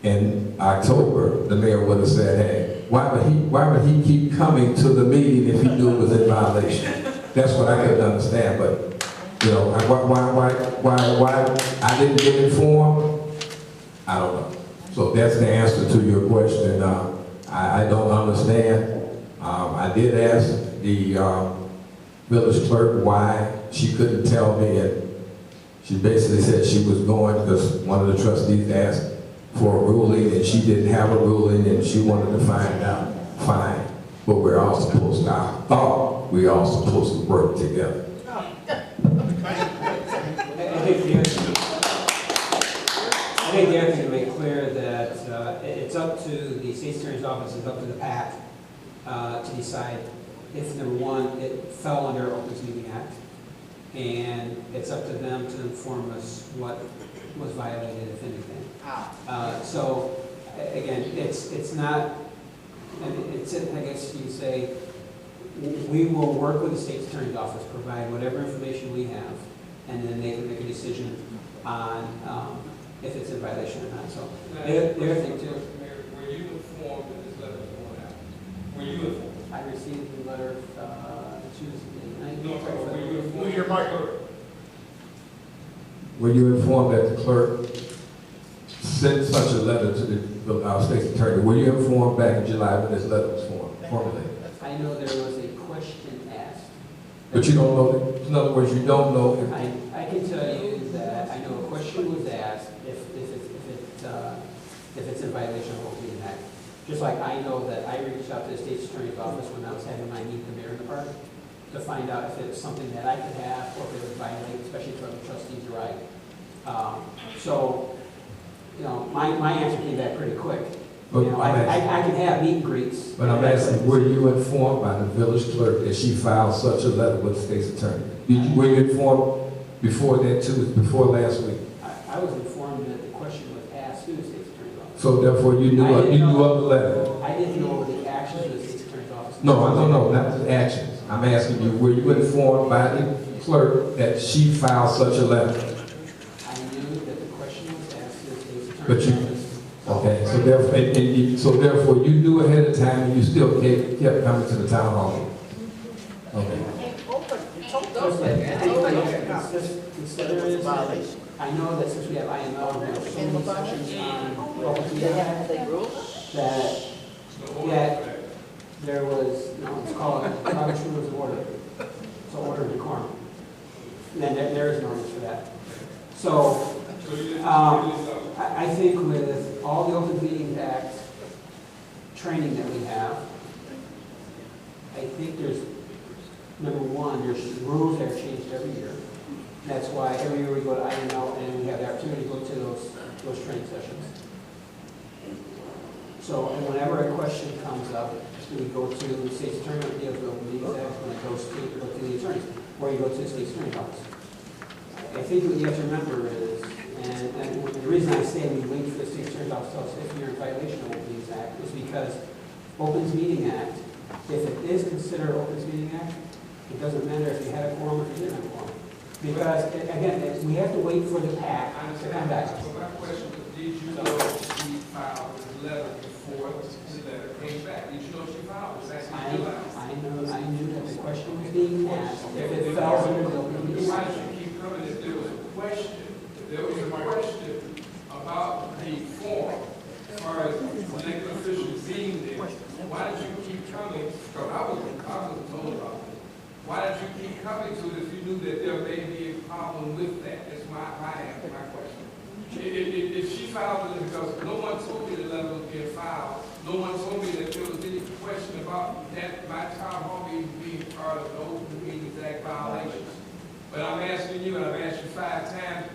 and October, the mayor would have said, hey, why would he keep coming to the meeting if he knew it was in violation? That's what I couldn't understand. But why I didn't get informed, I don't know. So that's the answer to your question. I don't understand. I did ask the village clerk why she couldn't tell me, and she basically said she was going because one of the trustees asked for a ruling, and she didn't have a ruling, and she wanted to find out. Fine, but we're all supposed to, I thought we all supposed to work together. I think the other thing to make clear that it's up to the State's Attorney's Office, it's up to the PAC to decide if, number one, it fell under Opens Meeting Act, and it's up to them to inform us what was violated, if anything. So, again, it's not, I guess you say, we will work with the State's Attorney's Office, provide whatever information we have, and then they can make a decision on if it's in violation or not. So, the other thing too. Were you informed that this letter was going out? Were you informed? I received the letter Tuesday night. No, were you informed? Your mic. Were you informed that the clerk sent such a letter to the state's attorney? Were you informed back in July when this letter was formulated? I know there was a question asked. But you don't know that, in other words, you don't know if... I can tell you that I know a question was asked if it's in violation of Open Meeting Act. Just like I know that I reached out to the State's Attorney's Office when I was having my meet the mayor in the park to find out if it's something that I could have or if it was violated, especially from the trustees' right. So, my answer came back pretty quick. I can have meet and greets. But I'm asking, were you informed by the village clerk that she filed such a letter with the state's attorney? Were you informed before that too, before last week? I was informed that the question was asked to the state's attorney's office. So therefore you knew of the letter? I didn't know the actions of the state's attorney's office. No, not the actions. I'm asking you, were you informed by the clerk that she filed such a letter? I knew that the question was asked to the state's attorney's But you, office. okay, so therefore you knew ahead of time and you still kept coming to the town hall. Okay. I know that since we have IML, we have so many sections on open meeting that yet there was, it's called Robert's Rules of Order. So order of decorum. And then there is an ordinance for that. So I think with all the Open Meetings Act training that we have, I think there's, number one, there's rules that are changed every year. That's why every year we go to IML and we have the opportunity to go to those training sessions. So whenever a question comes up, we go to the state's attorney, deals with Open Meetings Act, when it goes to the attorneys, or you go to the state's attorney's office. I think what you have to remember is, and the reason I say we wait for the state's attorney's office to tell us if you're in violation of Open Meetings Act is because Open Meeting Act, if it is considered Open Meeting Act, it doesn't matter if you had a quorum or if you didn't have a quorum. Because, again, we have to wait for the PAC to come back. So my question was, did you know she filed this letter before the letter came back? Did you know she filed this? I knew that the question was being asked. If it fell under the Open Meetings Act. Why did you keep coming if there was a question? There was a question about the form, as far as elected officials being there. Why did you keep coming? Because I wasn't told about this. Why did you keep coming to it if you knew that there may be a problem with that? That's my answer, my question. If she filed it because no one told me the letter was being filed, no one told me that there was any question that my town hall meeting being part of the Open Meetings Act violations. But I'm asking you, and I've asked you 5 times,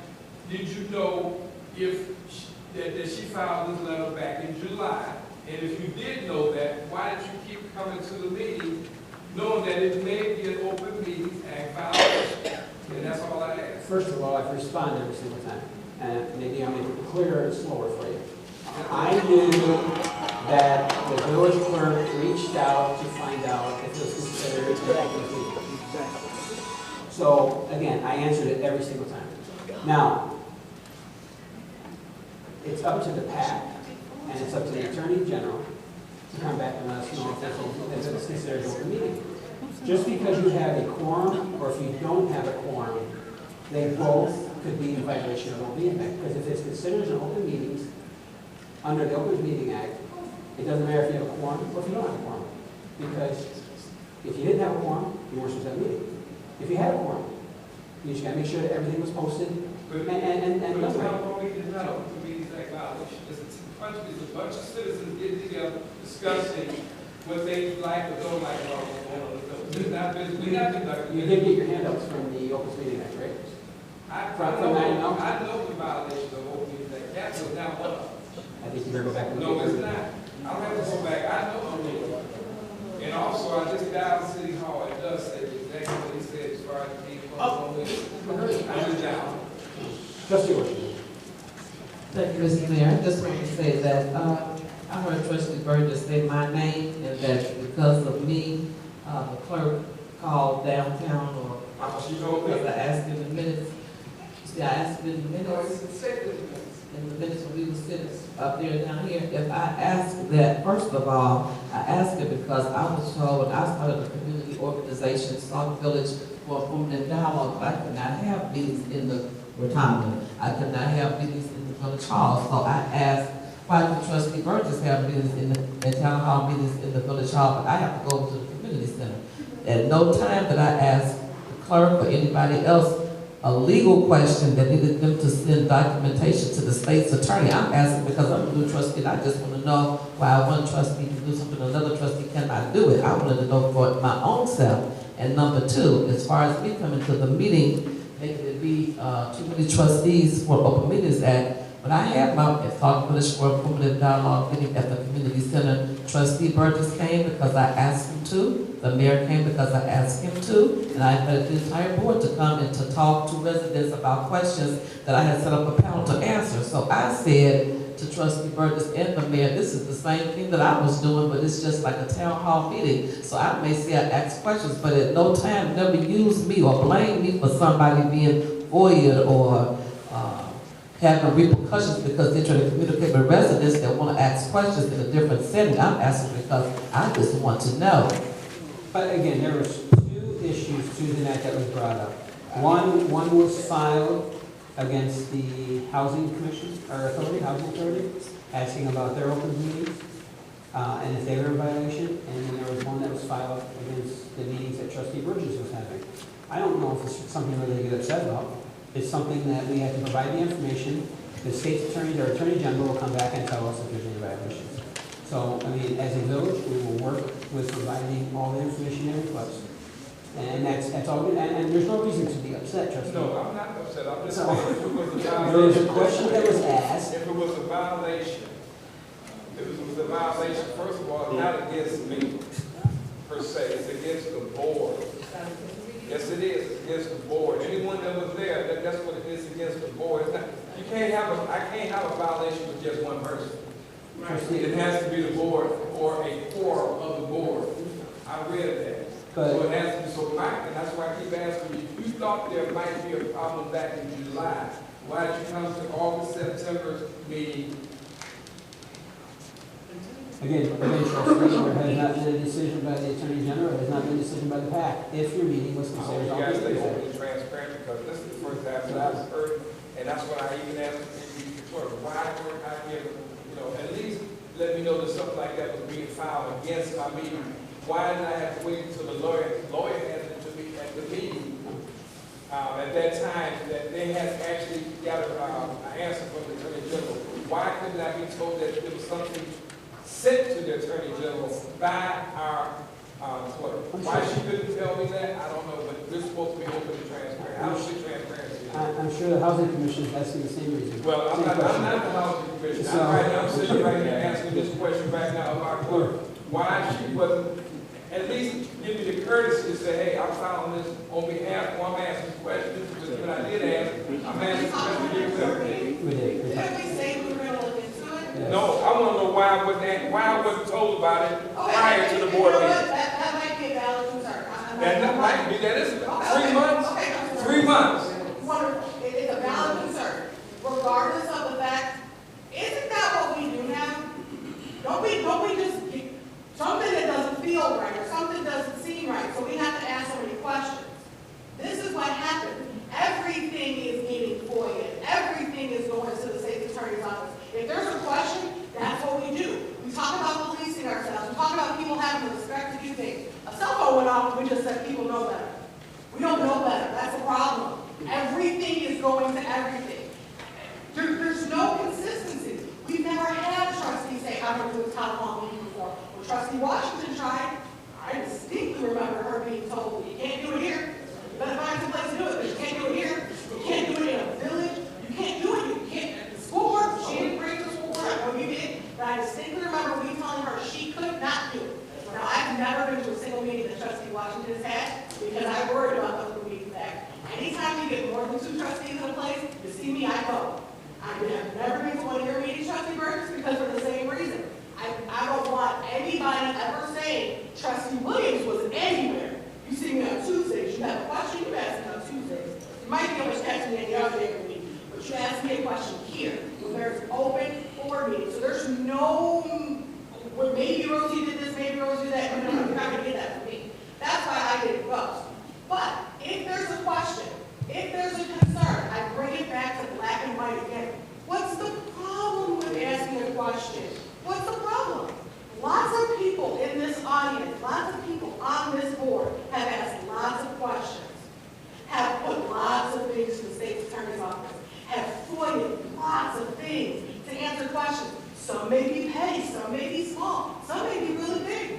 did you know that she filed this letter back in July? And if you did know that, why did you keep coming to the meeting knowing that it may be an Open Meetings Act violation? And that's all I ask. First of all, I've responded every single time, and maybe I'll make it clearer and slower for you. I knew that the village clerk reached out to find out if it was considered an open meeting. So, again, I answered it every single time. Now, it's up to the PAC, and it's up to the Attorney General to come back and let us know if it's considered an open meeting. Just because you have a quorum, or if you don't have a quorum, they both could be in violation of open meeting act. Because if it's considered an open meeting, under the Open Meeting Act, it doesn't matter if you have a quorum or if you don't have a quorum. Because if you didn't have a quorum, you weren't supposed to have a meeting. If you had a quorum, you just got to make sure that everything was posted and But done the right. town hall meeting is not an Open Meetings Act violation. It's a bunch of citizens getting together, discussing what they like or don't like about what's going on. We're not conducting. You did get your handouts from the Open Meeting Act, right? I know the violations of Open Meetings Act. That was not one of them. I think you better go back and No, look it's at it. not. I don't have to go back. I know I'm legal. And also, I just dialed City Hall. It does say exactly what he said as far as being I just dialed. Trustee Washington. Thank you, Mr. Mayor. I just want to say that I heard Trustee Burgess say my name, and that because of me, the clerk called downtown, or because I asked in the minutes. See, I asked in the minutes. In the minutes when we were sitting up there down here, if I asked that, first of all, I asked it because I was told when I started the community organization, Sauk Village, for Permanent Dialogue, I could not have meetings in the retirement. I could not have meetings in the village hall. So I asked, why do Trustee Burgess have meetings in town hall meetings in the village hall, but I have to go to the community center? At no time did I ask the clerk or anybody else a legal question that needed them to send documentation to the state's attorney. I'm asking because I'm a new trustee, and I just want to know why one trustee can do something, another trustee cannot do it. I wanted to know for my own self. And number two, as far as me coming to the meeting, making it be too many trustees for Open Meetings Act, when I had my Sauk Village for Permanent Dialogue meeting at the community center, Trustee Burgess came because I asked him to. The mayor came because I asked him to, and I invited the entire board to come and to talk to residents about questions that I had set up a panel to answer. So I said to Trustee Burgess and the mayor, this is the same thing that I was doing, but it's just like a town hall meeting. So I may say I asked questions, but at no time never use me or blame me for somebody being void or having repercussions because they're trying to communicate with residents that want to ask questions in a different setting. I'm asking because I just want to know. But again, there was 2 issues Tuesday night that was brought up. One was filed against the Housing Commission, or Housing Authority, asking about their open meetings, and if they were in violation, and then there was one that was filed against the meetings that Trustee Burgess was having. I don't know if it's something really to get upset about. It's something that we have to provide the information. The state's attorney or attorney general will come back and tell us if there's any violations. So, I mean, as a village, we will work with providing all the information they request. And that's all good. And there's no reason to be upset, Trustee. No, I'm not upset. I'm just So, saying if it was a violation. there was a question that was asked. If it was a violation, first of all, not against me, per se, it's against the board. Yes, it is, it's against the board. Anyone that was there, that's what it is, against the board. It's not, I can't have a violation with just one person. It has to be the board or a quorum of the board. I read that. So it has to be, so Mike, and that's why I keep asking you, you thought there might be a problem back in July. Why did you come to August, September meeting? Again, Trustee, there has not been a decision by the Attorney General, there has not been a decision by the PAC, if your meeting was considered You open guys stay meeting. open and transparent, because this is the first time that I've heard, and that's what I even asked the clerk, why weren't I here, at least let me know that something like that was being filed against my meeting. Why did I have to wait until the lawyer had to be at the meeting at that time that they had actually got an answer from the Attorney General? Why couldn't I be told that there was something sent to the Attorney General by our clerk. Why she couldn't tell me that, I don't know, but we're supposed to be open and transparent. I don't see transparency. I'm sure the housing commission is asking the same reason. Well, I'm not the housing commission. I'm sitting right here asking this question right now of our clerk. Why she wasn't, at least give me the courtesy to say, hey, I'm filing this on behalf, or I'm asking questions, because when I did ask, I'm asking questions to give everything. We did. Didn't we say we were gonna look into it? No, I want to know why I wasn't told about it Okay, prior to the board you know what? meeting. That might be a valid concern. That might be, that is 3 months, Okay. 3 months. Wonderful. It's a valid concern, regardless of the fact, isn't that what we do now? Don't we just, something that doesn't feel right, or something doesn't seem right, so we have to ask so many questions. This is what happened. Everything is getting FOIA. Everything is going to the state attorney's office. If there's a question, that's what we do. We talk about policing ourselves. We talk about people having the respect to do things. A cell phone went off, and we just said people know better. We don't know better. That's a problem. Everything is going to everything. There's no consistency. We've never had trustees say, I'm going to do a town hall meeting before. When Trustee Washington tried, I distinctly remember her being told, you can't do it here. You better find some place to do it, but you can't do it here. You can't do it in a village. You can't do it. You can't. At the school board, she didn't bring it to the school board. I know you did. But I distinctly remember me telling her she could not do it. Now, I've never been to a single meeting that Trustee Washington has had because I worried about those meetings back. Anytime you get more than 2 trustees in a place, you see me, I go. I have never been to one of your meetings, Trustee Burgess, because for the same reason. I don't want anybody ever saying Trustee Williams was anywhere. You see me on Tuesdays, you have a question, you ask me on Tuesdays. You might be able to catch me any other day of the week, but you ask me a question here. When there's open board meetings, so there's no, well, maybe Rosie did this, maybe Rosie did that. No, you're not going to get that from me. That's why I didn't go. But if there's a question, if there's a concern, I bring it back to black and white again. What's the problem with asking a question? What's the problem? Lots of people in this audience, lots of people on this board have asked lots of questions, have put lots of things to the state attorney's office, have FOIA'd lots of things to answer questions. Some may be petty, some may be small, some may be really big.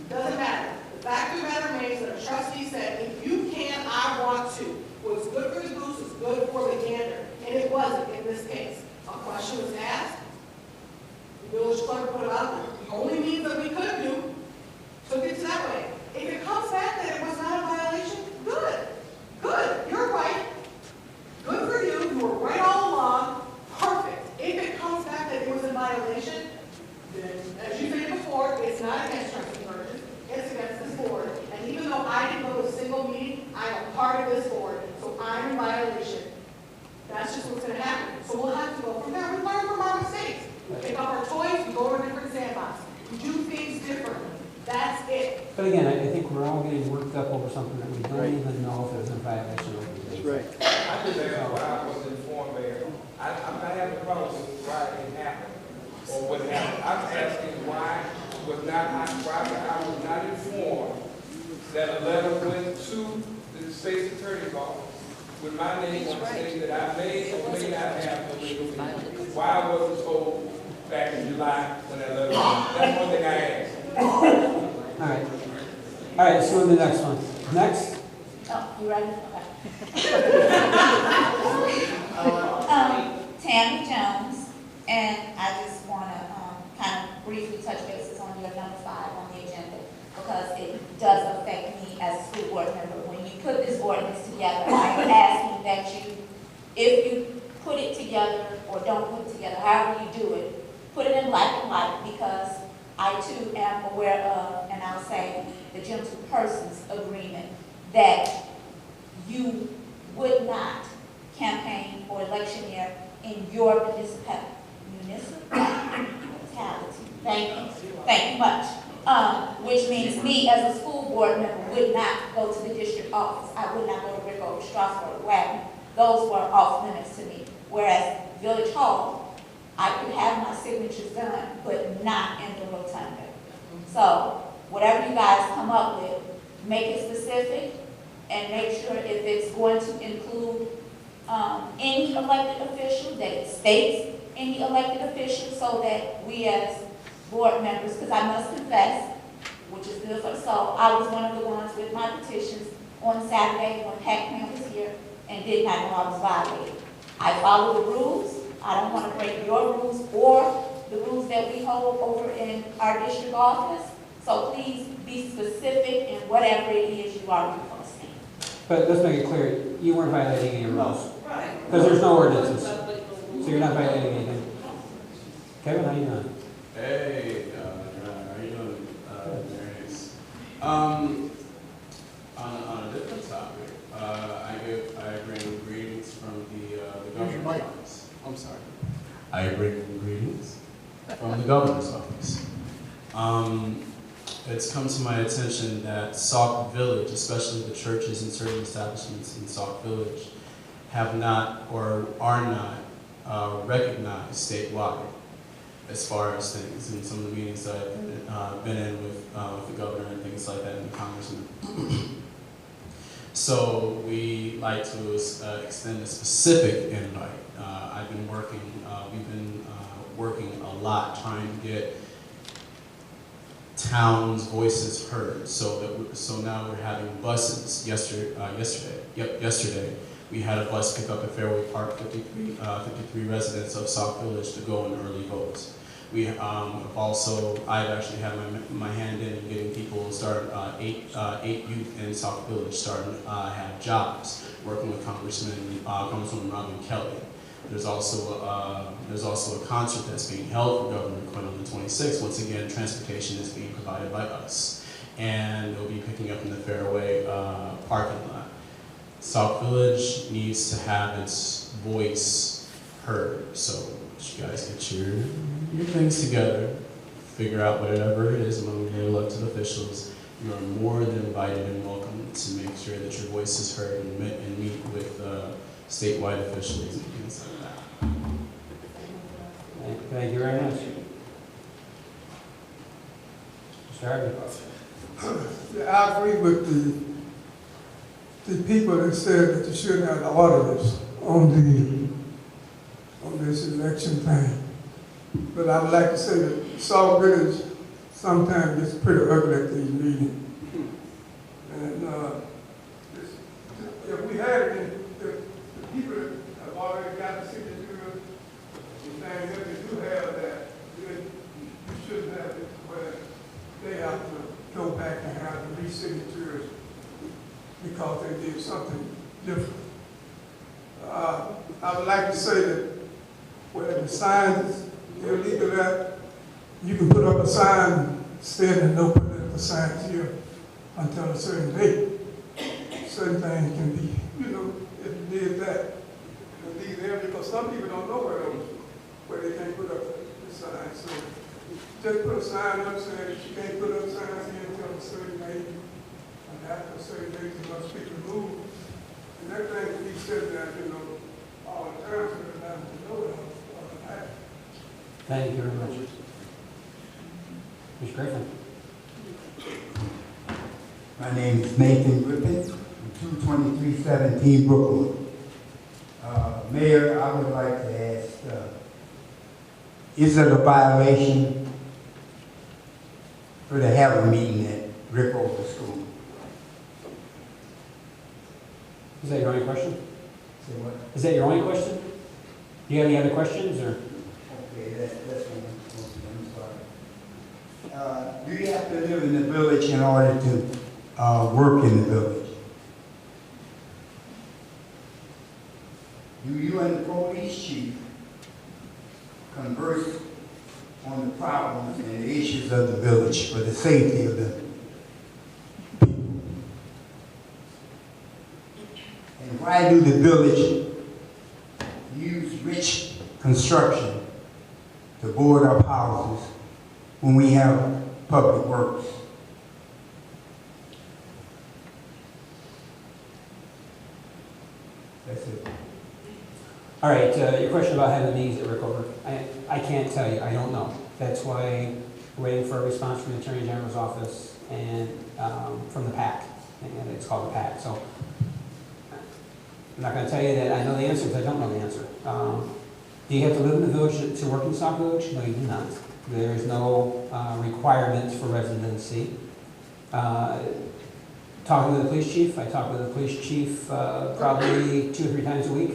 Doesn't matter. The fact of the matter remains that a trustee said, if you can, I want to. What's good for the goose is good for the gander. And it wasn't in this case. A question was asked. The village clerk put it out. The only means that we could do took it that way. If it comes back that it was not a violation, good. Good. You're right. Good for you. You were right all along. Perfect. If it comes back that it was a violation, then, as you said before, it's not against trustee Burgess. It's against this board. And even though I didn't go to a single meeting, I am part of this board, so I'm in violation. That's just what's going to happen. So we'll have to go from there. We learn from our mistakes. We pick up our toys, we go to a different sandbox. We do things differently. That's it. But again, I think we're all getting worked up over something that we don't even know if there's a violation of it. That's right. I just asked why I wasn't informed, Mayor. I'm not having a problem with why it happened or what happened. I'm asking why I was not informed that a letter went to the state's attorney's office with my name on saying that I may or may not have the legal fee. Why I wasn't told back in July when that letter went. That's one thing I asked. All right. All right, let's go to the next one. Next. Oh, you ready? Okay. Tammy Jones, and I just want to kind of briefly touch bases on your number 5 on the agenda because it does affect me as a school board member. When you put this ordinance together, I am asking that you, if you put it together or don't put it together, however you do it, put it in black and white because I too am aware of, and I'll say, the gentleperson's agreement that you would not campaign or electioneer in your municipality. Thank you much. Which means me as a school board member would not go to the district office. I would not go to Rickover, Strasburg, Wagner. Those were off limits to me. Whereas Village Hall, I could have my signatures done, but not in the rotunda. So whatever you guys come up with, make it specific and make sure if it's going to include any elected official, that it states any elected official so that we as board members, because I must confess, which is good for the soul. I was one of the ones with my petitions on Saturday when Pac-Man was here and did not know I was violated. I follow the rules. I don't want to break your rules or the rules that we hold over in our district office. So please be specific in whatever it is you are requesting. But let's make it clear, you weren't violating any rules. Right. Because there's no ordinances. So you're not violating anything. Kevin, how you doing? Hey, how you doing? Very nice. On a different topic, I bring greetings from the governor's office. I'm sorry. I bring greetings from the governor's office. It's come to my attention that Sauk Village, especially the churches and certain establishments in Sauk Village, have not or are not recognized statewide as far as things. In some of the meetings that I've been in with the governor and things like that and the congressman. So we like to extend a specific invite. I've been working, we've been working a lot trying to get towns' voices heard. So now we're having buses. Yesterday we had a bus pick up at Fairway Park 53 residents of Sauk Village to go in early votes. We have I've actually had my hand in getting people started, eight youth in Sauk Village starting to have jobs, working with Congresswoman Robin Kelly. There's also a concert that's being held for Governor Quinn on the 26th. Once again, transportation is being provided by us, and they'll be picking up in the Fairway parking lot. Sauk Village needs to have its voice heard. So you guys get your things together, figure out whatever it is among your elected officials. You are more than invited and welcome to make sure that your voice is heard and meet with statewide officials and things like that. Thank you very much. Mr. Harvey. Yeah, I agree with the people that said that you shouldn't have the auditors on this election thing. But I would like to say that Sauk Village sometimes gets pretty ugly at these meetings. And if we had it, the people that have already got the signatures, the thing that they do have that, you shouldn't have it where they have to go back and have the re-signatures because they did something different. I would like to say that where the sign is illegal at, you can put up a sign saying no political signs here until a certain date. Certain things can be, if you did that, leave there because some people don't know where they can't put up the sign. So just put a sign up saying that you can't put up signs here until a certain date. And after a certain date, you must be removed. And that thing can be said that, all the time, so that to know it. Thank you very much. Ms. Griffin. My name is Nathan Griffin, 22317 Brooklyn. Mayor, I would like to ask, is it a violation for to have a meeting at Rickover School? Is that your only question? Say what? Is that your only question? Do you have any other questions, or? Okay, that's one. I'm sorry. Do you have to live in the village in order to work in the village? Do you and the police chief converse on the problems and the issues of the village for the safety of the people? And why do the village use rich construction to board up houses when we have public works? That's it. All right, your question about having meetings at Rickover. I can't tell you, I don't know. That's why we're waiting for a response from the Attorney General's office and from the PAC, and it's called the PAC. So I'm not going to tell you that I know the answer because I don't know the answer. Do you have to live in the village to work in Sauk Village? No, you do not. There is no requirement for residency Talking to the police chief, I talk with the police chief probably 2 or 3 times a week,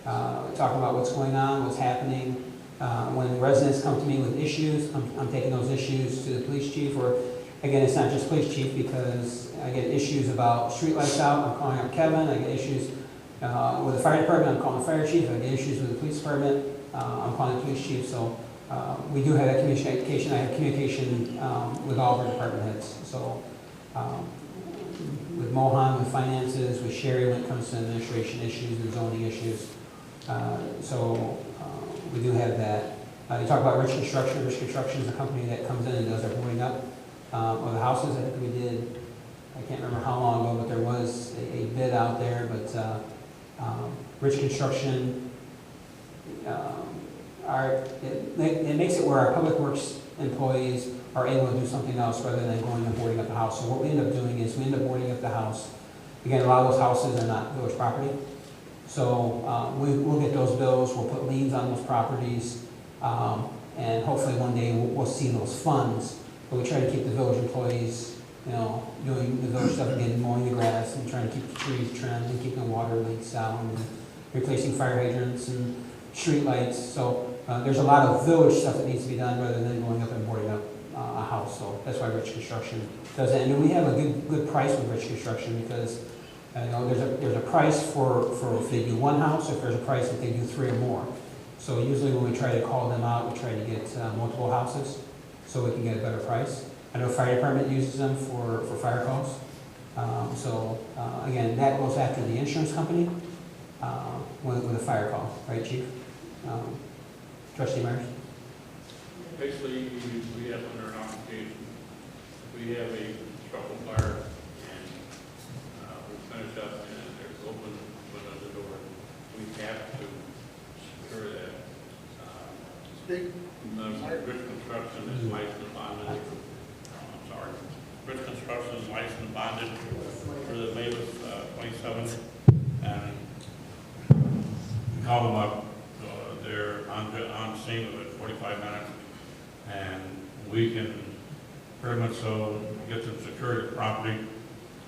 talking about what's going on, what's happening. When residents come to me with issues, I'm taking those issues to the police chief, or again, it's not just police chief, because I get issues about streetlights out, I'm calling up Kevin. I get issues with the fire department, I'm calling the fire chief. I get issues with the police department, I'm calling the police chief. So we do have that communication. I have communication with all of our department heads. So with Mohan, with finances, with Sherry when it comes to administration issues and zoning issues. We do have that. You talk about Rich Construction. Rich Construction is a company that comes in and does our boarding up of the houses. I think we did, I can't remember how long ago, but there was a bid out there. But Rich Construction, it makes it where our public works employees are able to do something else rather than going and boarding up the house. So what we end up doing is we end up boarding up the house. Again, a lot of those houses are not village property. So we'll get those bills, we'll put liens on those properties, and hopefully one day we'll see those funds. But we try to keep the village employees, doing the village stuff, again, mowing the grass and trying to keep the trees trimmed and keeping the water leaks out and replacing fire hydrants and street lights. So there's a lot of village stuff that needs to be done rather than going up and boarding up a house. So that's why Rich Construction does it. And we have a good price with Rich Construction because there's a price for if they do one house, if there's a price if they do 3 or more. So usually when we try to call them out, we try to get multiple houses so we can get a better price. I know fire department uses them for fire calls. Again, that goes after the insurance company with a fire call, right, Chief? Trustee Myers? Basically, we have under an application, we have a structural fire and we finish up and there's open with the door. We have to secure that. Rich Construction is licensed and bonded. I'm sorry. Rich Construction is licensed and bonded for the Mavis 27th, and we call them up. They're on scene within 45 minutes, and we can pretty much get them secured the property,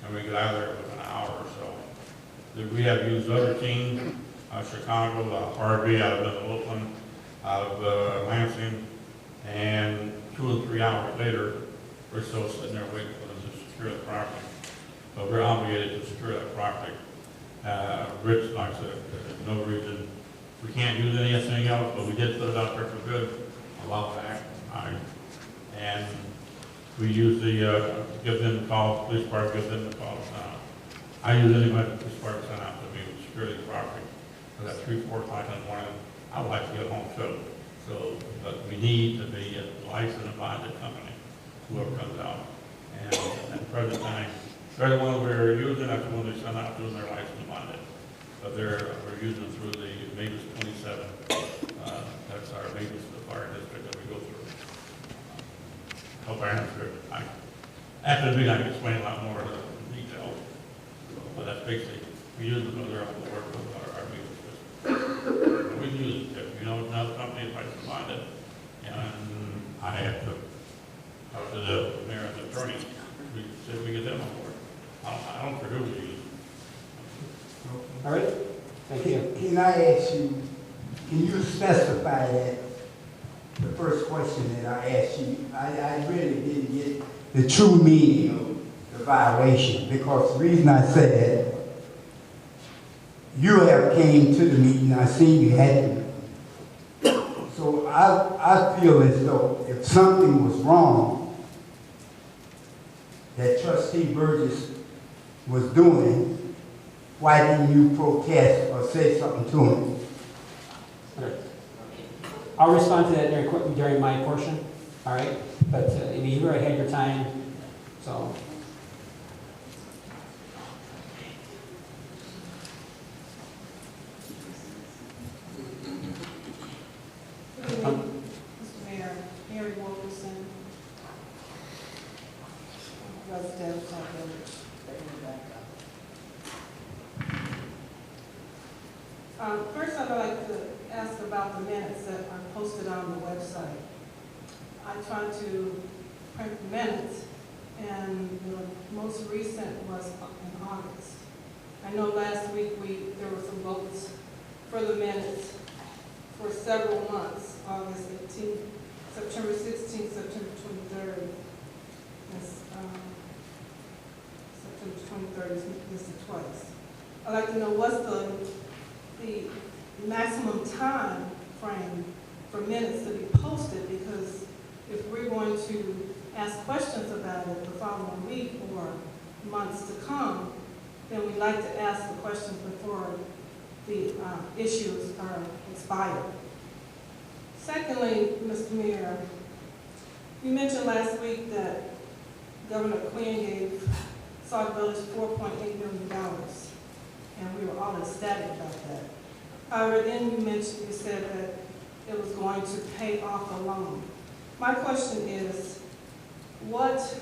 and we get out of there within an hour or so. We have used other teams, Chicago, Harvey, out of Midlothian, out of Lansing, and 2 or 3 hours later, we're still sitting there waiting for them to secure the property. So we're obligated to secure that property. Rich, like I said, there's no reason, we can't use anything else, but we did put it out there for good a while back. And we usually give them the call, police department gives them the call. I use anybody the police department sent out to me with security property. So at 3, 4 o'clock in the morning, I would like to get home too. But we need to be a licensed and bonded company, whoever comes out. And at the present time, they're the one we're using, that's the one they send out doing their licensed and bonded. But we're using it through the Mavis 27. That's our Mavis, the fire district that we go through. Hope I answered it. After the meeting, I can explain a lot more detail. But that's basically, we use them when they're on the work with our Mavis system. We use it, another company, if I can find it. And I have to talk to the mayor and the attorney. We see if we get them on board. I don't care who we use. All right, thank you. Can I ask you, can you specify that, the first question that I asked you, I really didn't get the true meaning of the violation, because the reason I said, you have came to the meeting, I seen you had to. So I feel as though if something was wrong that Trustee Burgess was doing, why didn't you protest or say something to him? I'll respond to that during my portion, all right? But you already had your time, so. Mr. Mayor, Mary Wilkerson, resident of Sauk Village. First, I'd like to ask about the minutes that are posted on the website. I tried to print the minutes, and the most recent was in August. I know last week there were some votes for the minutes for several months, August 18th, September 16th, September 23rd, and September 23rd is listed twice. I'd like to know what's the maximum time frame for minutes to be posted, because if we're going to ask questions about it the following week or months to come, then we'd like to ask the questions before the issues are expired. Secondly, Mr. Mayor, you mentioned last week that Governor Quinn gave Sauk Village $4.8 million, and we were all ecstatic about that. However, then you said that it was going to pay off a loan. My question is, what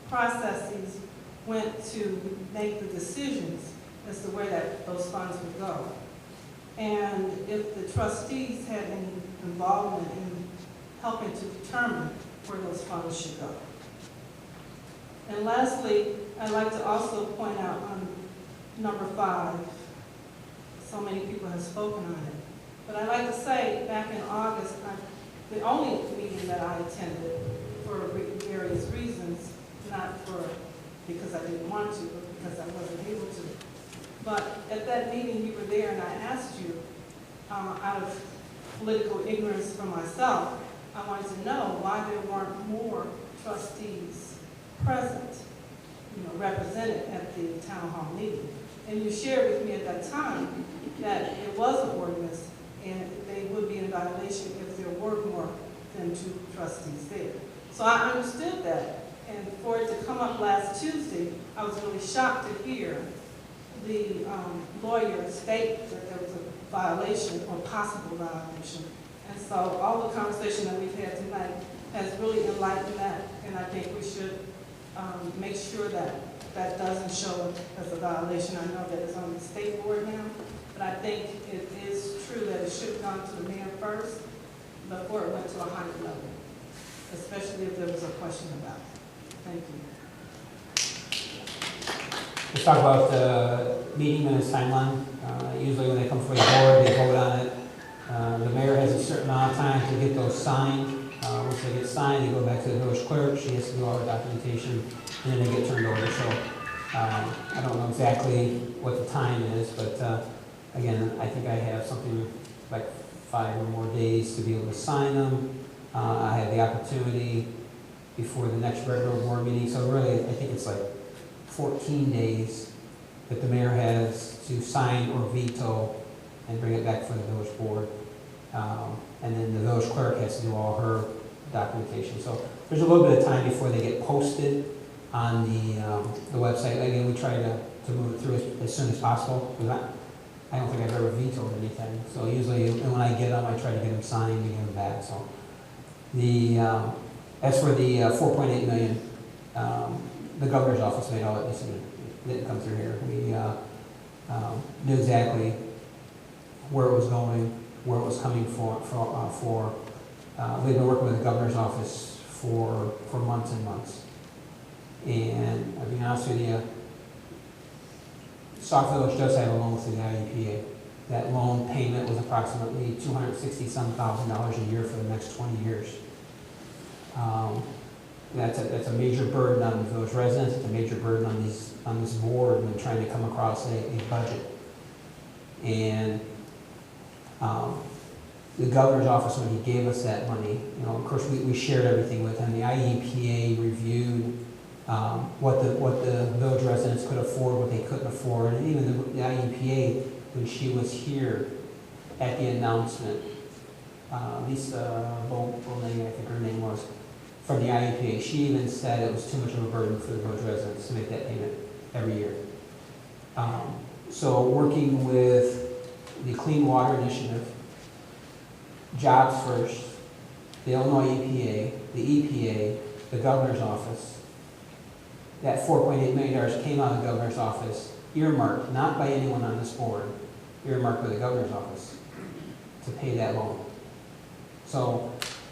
processes went to make the decisions as to where those funds would go? And if the trustees had any involvement in helping to determine where those funds should go. And lastly, I'd like to also point out on number 5, so many people have spoken on it, but I'd like to say back in August, the only meeting that I attended for various reasons, not because I didn't want to, but because I wasn't able to. But at that meeting, you were there, and I asked you, out of political ignorance for myself, I wanted to know why there weren't more trustees present, represented at the town hall meeting. And you shared with me at that time that it was an ordinance, and they would be in violation if there were more than 2 trustees there. So I understood that, and for it to come up last Tuesday, I was really shocked to hear the lawyer state that there was a violation or possible violation. And so all the conversation that we've had tonight has really enlightened that, and I think we should make sure that that doesn't show up as a violation. I know that it's on the state board now, but I think it is true that it should have gone to the mayor first before it went to a higher level, especially if there was a question about it. Thank you. Let's talk about the meeting minutes timeline. Usually when they come before the board, they vote on it. The mayor has a certain amount of time to get those signed. Once they get signed, they go back to the village clerk. She has to do all the documentation, and then they get turned over. So I don't know exactly what the time is, but again, I think I have something like 5 or more days to be able to sign them. I have the opportunity before the next regular board meeting. So really, I think it's like 14 days that the mayor has to sign or veto and bring it back for the village board. And then the village clerk has to do all her documentation. So there's a little bit of time before they get posted on the website. Again, we try to move it through as soon as possible, because I don't think I've ever vetoed anything. So usually when I get them, I try to get them signed and give them back. So as for the $4.8 million, the governor's office made all that decision. It didn't come through here. We knew exactly where it was going, where it was coming for. We've been working with the governor's office for months and months. And I'll be honest with you, Sauk Village does have a loan through the IEPA. That loan payment was approximately $260,000 a year for the next 20 years. That's a major burden on the village residents. It's a major burden on this board when trying to come across a budget. And the governor's office, when he gave us that money, of course we shared everything with him. The IEPA reviewed what the village residents could afford, what they couldn't afford, and even the IEPA, when she was here at the announcement, Lisa Bolnay, I think her name was, from the IEPA, she even said it was too much of a burden for the village residents to make that payment every year. So working with the Clean Water Initiative, Jobs First, the Illinois EPA, the EPA, the governor's office, that $4.8 million came out of the governor's office, earmarked, not by anyone on this board, earmarked by the governor's office to pay that loan. So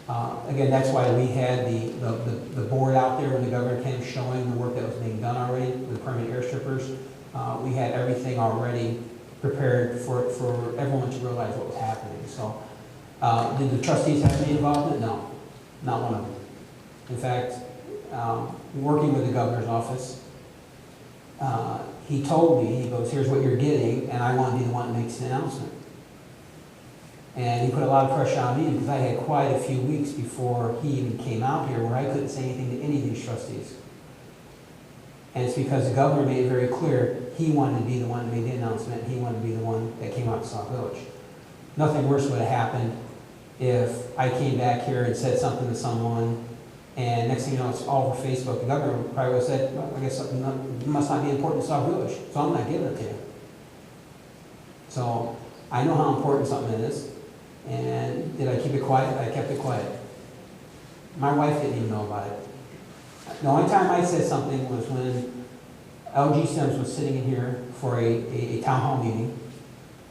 Again, that's why we had the board out there when the governor came showing the work that was being done already with the permanent air strippers. We had everything already prepared for everyone to realize what was happening. So, did the trustees have any involvement? No, not one of them. In fact, working with the governor's office, he told me, he goes, here's what you're getting, and I want to be the one that makes the announcement. And he put a lot of pressure on me because I had quite a few weeks before he even came out here where I couldn't say anything to any of these trustees. And it's because the governor made it very clear he wanted to be the one that made the announcement, he wanted to be the one that came out to Sauk Village. Nothing worse would have happened if I came back here and said something to someone, and next thing you know, it's all over Facebook. The governor probably would have said, well, I guess something must not be important to Sauk Village, so I'm not giving it to you. So I know how important something is, and did I keep it quiet? I kept it quiet. My wife didn't even know about it. The only time I said something was when LG Sims was sitting in here for a town hall meeting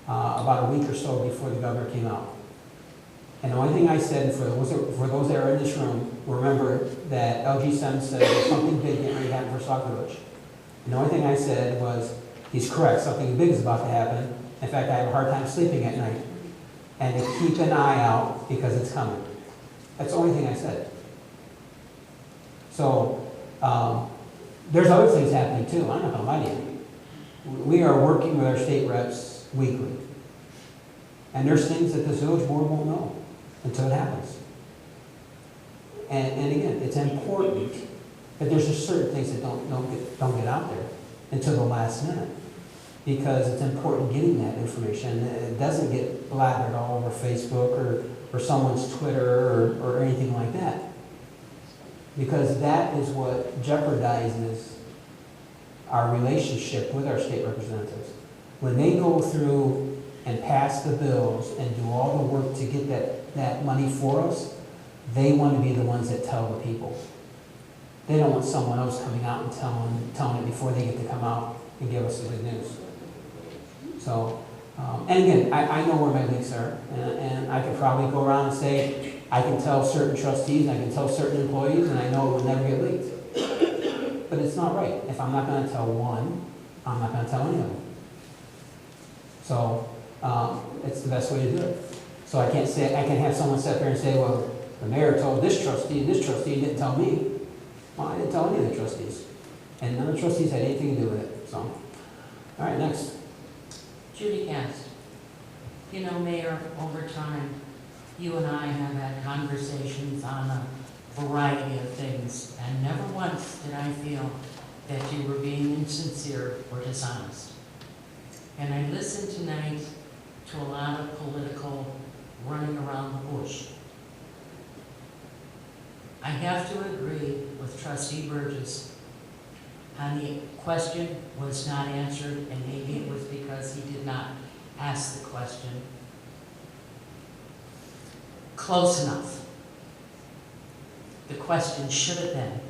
about a week or so before the governor came out. And the only thing I said, for those that are in this room, remember that LG Sims said there's something big getting ready to happen for Sauk Village. And the only thing I said was, he's correct, something big is about to happen. In fact, I have a hard time sleeping at night. And to keep an eye out because it's coming. That's the only thing I said. So, there's other things happening too. I'm not going to lie to you. We are working with our state reps weekly. And there's things that this village board won't know until it happens. And again, it's important that there's just certain things that don't get out there until the last minute. Because it's important getting that information. It doesn't get blathered all over Facebook or someone's Twitter or anything like that. Because that is what jeopardizes our relationship with our state representatives. When they go through and pass the bills and do all the work to get that money for us, they want to be the ones that tell the people. They don't want someone else coming out and telling it before they get to come out and give us the good news. So, and again, I know where my leaks are, and I could probably go around and say, I can tell certain trustees, I can tell certain employees, and I know it will never get leaked. But it's not right. If I'm not going to tell one, I'm not going to tell any of them. So, it's the best way to do it. So I can't have someone sit there and say, well, the mayor told this trustee didn't tell me. Well, I didn't tell any of the trustees. And none of the trustees had anything to do with it. So, all right, next. Judy Cast. You know, Mayor, over time, you and I have had conversations on a variety of things, and never once did I feel that you were being insincere or dishonest. And I listened tonight to a lot of political running around the bush. I have to agree with Trustee Burgess. And the question was not answered, and maybe it was because he did not ask the question close enough. The question should have been,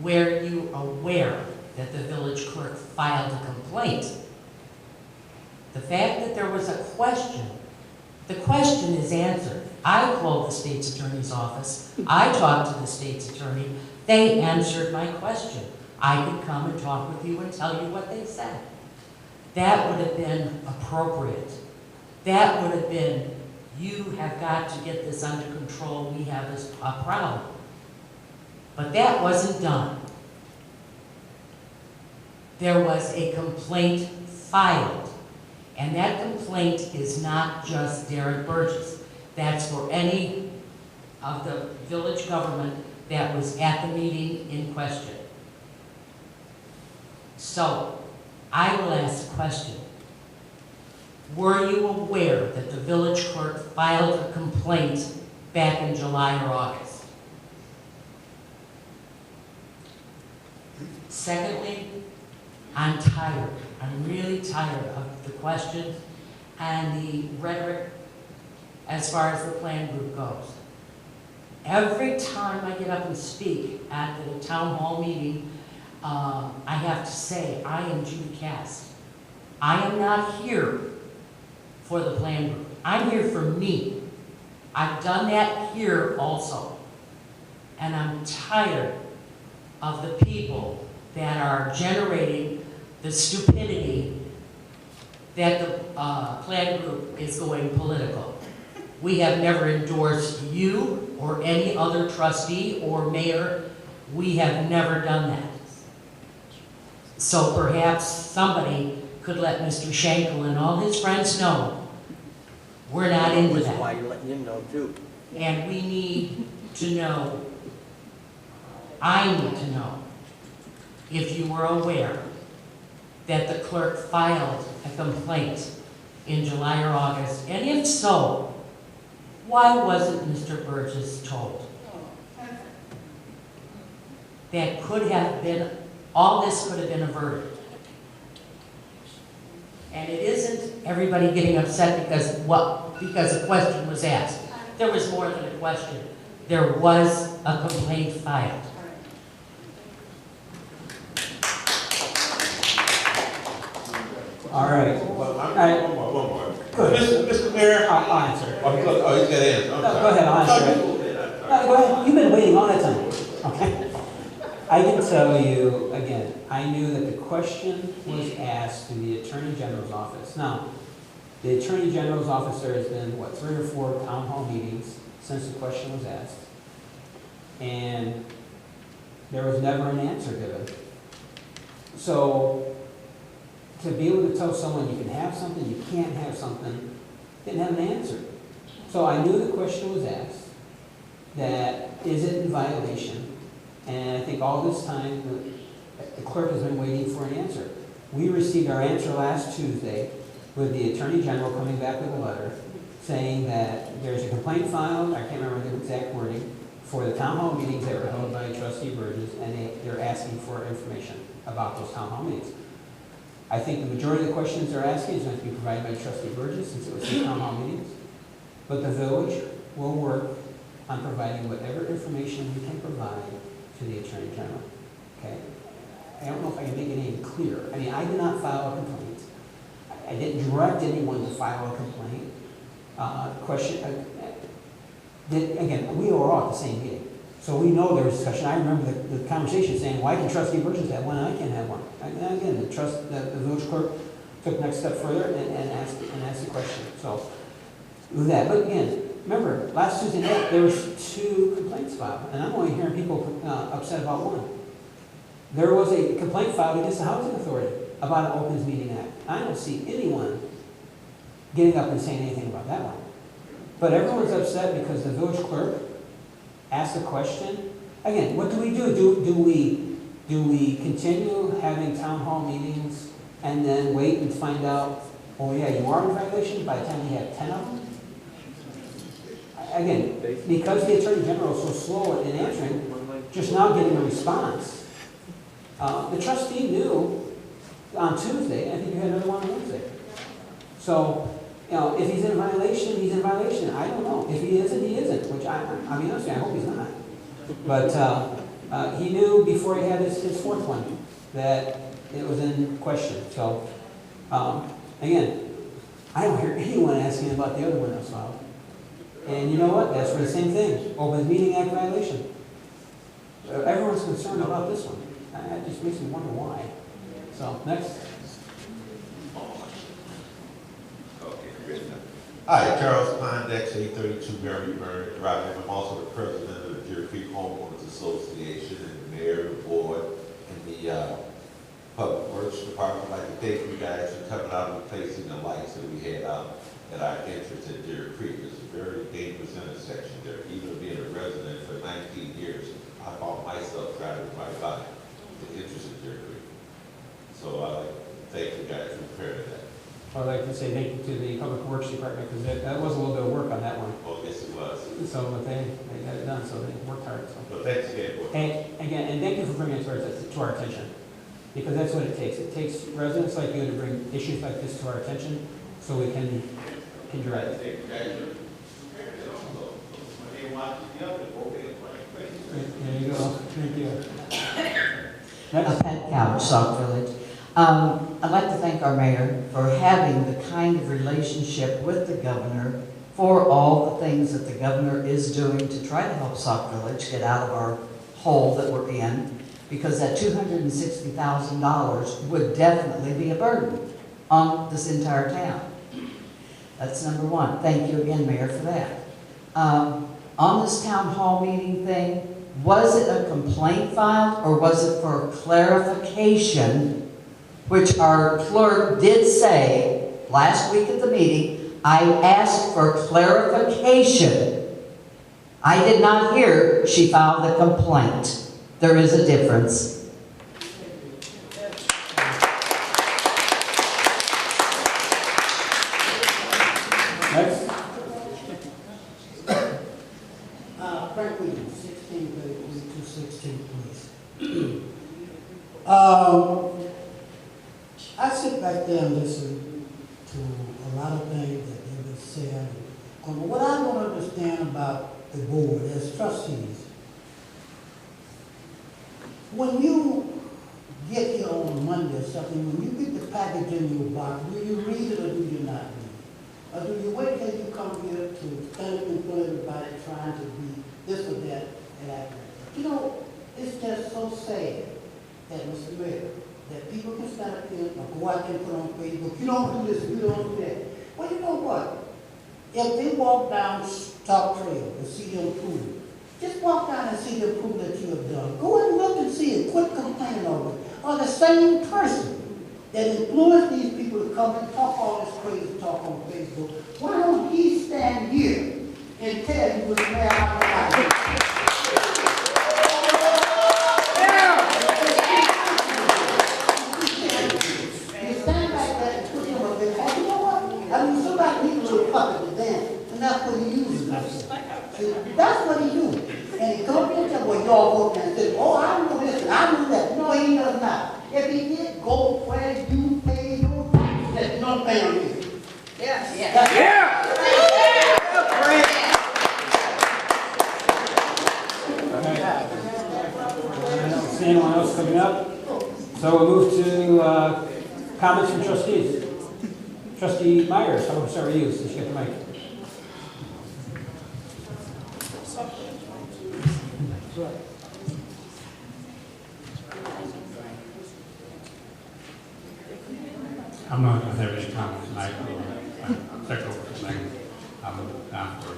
were you aware that the village clerk filed a complaint? The fact that there was a question, the question is answered. I called the state's attorney's office. I talked to the state's attorney. They answered my question. I could come and talk with you and tell you what they said. That would have been appropriate. That would have been, you have got to get this under control. We have a problem. But that wasn't done. There was a complaint filed. And that complaint is not just Derek Burgess. That's for any of the village government that was at the meeting in question. So, I will ask a question. Were you aware that the village clerk filed a complaint back in July or August? Secondly, I'm tired. I'm really tired of the questions and the rhetoric as far as the plan group goes. Every time I get up and speak at the town hall meeting, I have to say, I am Judy Cast. I am not here for the plan group. I'm here for me. I've done that here also. And I'm tired of the people that are generating the stupidity that the plan group is going political. We have never endorsed you or any other trustee or mayor. We have never done that. So perhaps somebody could let Mr. Schenkel and all his friends know we're not into Which is that. why you're letting him know too. And we need to know, I need to know, if you were aware that the clerk filed a complaint in July or August, and if so, why wasn't Mr. Burgess told? That could have been, all this could have been averted. And it isn't everybody getting upset because a question was asked. There was more than a question. There was a complaint filed. All right. One more. Go ahead. Mr. Mayor? I'll answer. Oh, he's got to answer. I'm No, sorry. go ahead, I'll answer it. No, go ahead. You've been waiting all that time. Okay. I can tell you, again, I knew that the question was asked to the Attorney General's office. Now, the Attorney General's office, there has been, 3 or 4 town hall meetings since the question was asked. And there was never an answer given. So, to be able to tell someone you can have something, you can't have something, didn't have an answer. So I knew the question was asked, that is it in violation? And I think all this time, the clerk has been waiting for an answer. We received our answer last Tuesday with the Attorney General coming back with a letter saying that there's a complaint filed, I can't remember the exact wording, for the town hall meetings that were held by Trustee Burgess, and they're asking for information about those town hall meetings. I think the majority of the questions they're asking is going to be provided by Trustee Burgess since it was the town hall meetings. But the village will work on providing whatever information we can provide to the Attorney General. Okay? I don't know if I can make it any clearer. I mean, I did not file a complaint. I didn't direct anyone to file a complaint. Again, we were all at the same meeting. So we know there was discussion. I remember the conversation saying, why can Trustee Burgess have one and I can't have one? And again, the village clerk took the next step further and asked the question. So, with that. But again, remember, last Tuesday night, there was 2 complaints filed. And I'm only hearing people upset about one. There was a complaint filed against the Housing Authority about an Opens Meeting Act. I don't see anyone getting up and saying anything about that one. But everyone's upset because the village clerk asked a question. Again, what do we do? Do we continue having town hall meetings and then wait and find out, oh yeah, you are in violation by the time you have 10 of them? Again, because the Attorney General is so slow in answering, just now getting a response. The trustee knew on Tuesday, I think you had another one on Wednesday. So, if he's in violation, he's in violation. I don't know. If he isn't, he isn't, which I mean, honestly, I hope he's not. But he knew before he had his 4th one that it was in question. So, again, I don't hear anyone asking about the other one that's filed. And you know what? That's for the same thing. Open Meeting Act violation. Everyone's concerned about this one. That just makes me wonder why. So, next. Hi, Charles Pondex, 832 Marybird Drive. I'm also the president of the Deer Creek Homeowners Association and the mayor, the board, and the Public Works Department. I'd like to thank you guys for coming out and replacing the lights that we had out at our entrance at Deer Creek. It's a very dangerous intersection there. Even being a resident for 19 years, I found myself driving right by the entrance of Deer Creek. So I'd like to thank you guys for preparing that. I'd like to say thank you to the Public Works Department because that was a little bit of work on that one. Oh, yes, it was. So but they got it done, so they worked hard. So. Well, thanks again. And thank you for bringing it to our attention because that's what it takes. It takes residents like you to bring issues like this to our attention so we can direct it. There you go. Thank you. Next. Pat Couch, Sauk Village. I'd like to thank our mayor for having the kind of relationship with the governor for all the things that the governor is doing to try to help Sauk Village get out of our hole that we're in, because that $260,000 would definitely be a burden on this entire town. That's number one. Thank you again, Mayor, for that. On this town hall meeting thing, was it a complaint filed or was it for clarification, which our clerk did say last week at the meeting? I asked for clarification. I did not hear she filed a complaint. There is a difference. Next. Frankly, 16, please. I sit back there and listen to a lot of things that they've been said. What I don't understand about the board as trustees, when you get here on Monday or something, when you get the package in your box, do you read it or do you not read it? Or do you wait till you come here to stand up in front of everybody trying to be this or that and that? You know, it's just so sad that, Mr. Mayor, that people can stand up here or go out there and put on Facebook, you don't do this, you don't do that. Well, you know what? If they walk down Sauk Trail and see the improvement, just walk down and see the improvement that you have done. Go and look and see it. Quit complaining over it. Or the same person that influenced these people to come and talk all this crazy talk on Facebook, why don't he stand here and tell you what's the matter out there? You stand like that and put him up there. You know what? I mean, somebody needs a little puppet to dance, and that's what he uses. That's what he do. And he comes in and says, well, y'all vote and says, oh, I know this and I know that. No, he does not. If he did, go where you pay your taxes that you don't pay on you. Yes. Yeah. I don't see anyone else coming up. So we'll move to comments from trustees. Trustee Myers, how about start with you, since you get the mic. I'm not going to have any comments tonight. I'll take over tonight. I'm down for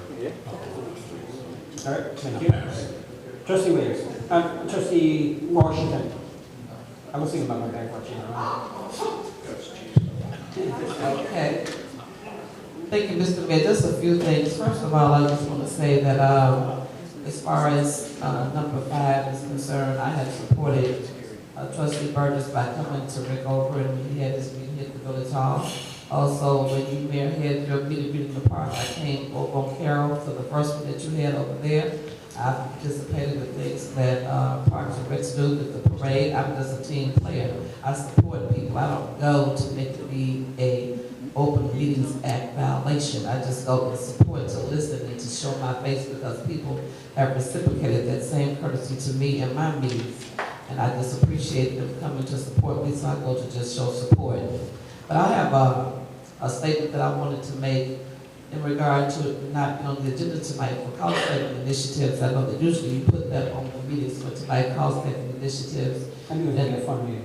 All right, thank you. Trustee Williams. Trustee Washington. I was thinking about my bag watching. Okay. Thank you, Mr. Mayor. Just a few things. First of all, I just want to say that as far as number 5 is concerned, I have supported Trustee Burgess by coming to Rick over and he had his meeting at the Village Hall. Also, when you, Mayor, had your meeting in the park, I came over on Carroll for the first one that you had over there. I've participated in things that Parks and Recs do with the parade. I'm just a team player. I support people. I don't go to make it be a Open Meetings Act violation. I just go to support, to listen, and to show my face because people have reciprocated that same courtesy to me in my meetings. And I just appreciate them coming to support me, so I go to just show support. But I have a statement that I wanted to make in regard to it not being on the agenda tonight for cost-saving initiatives. I know that usually you put that on the meetings for tonight, cost-saving initiatives. I knew it was going to be a fun meeting.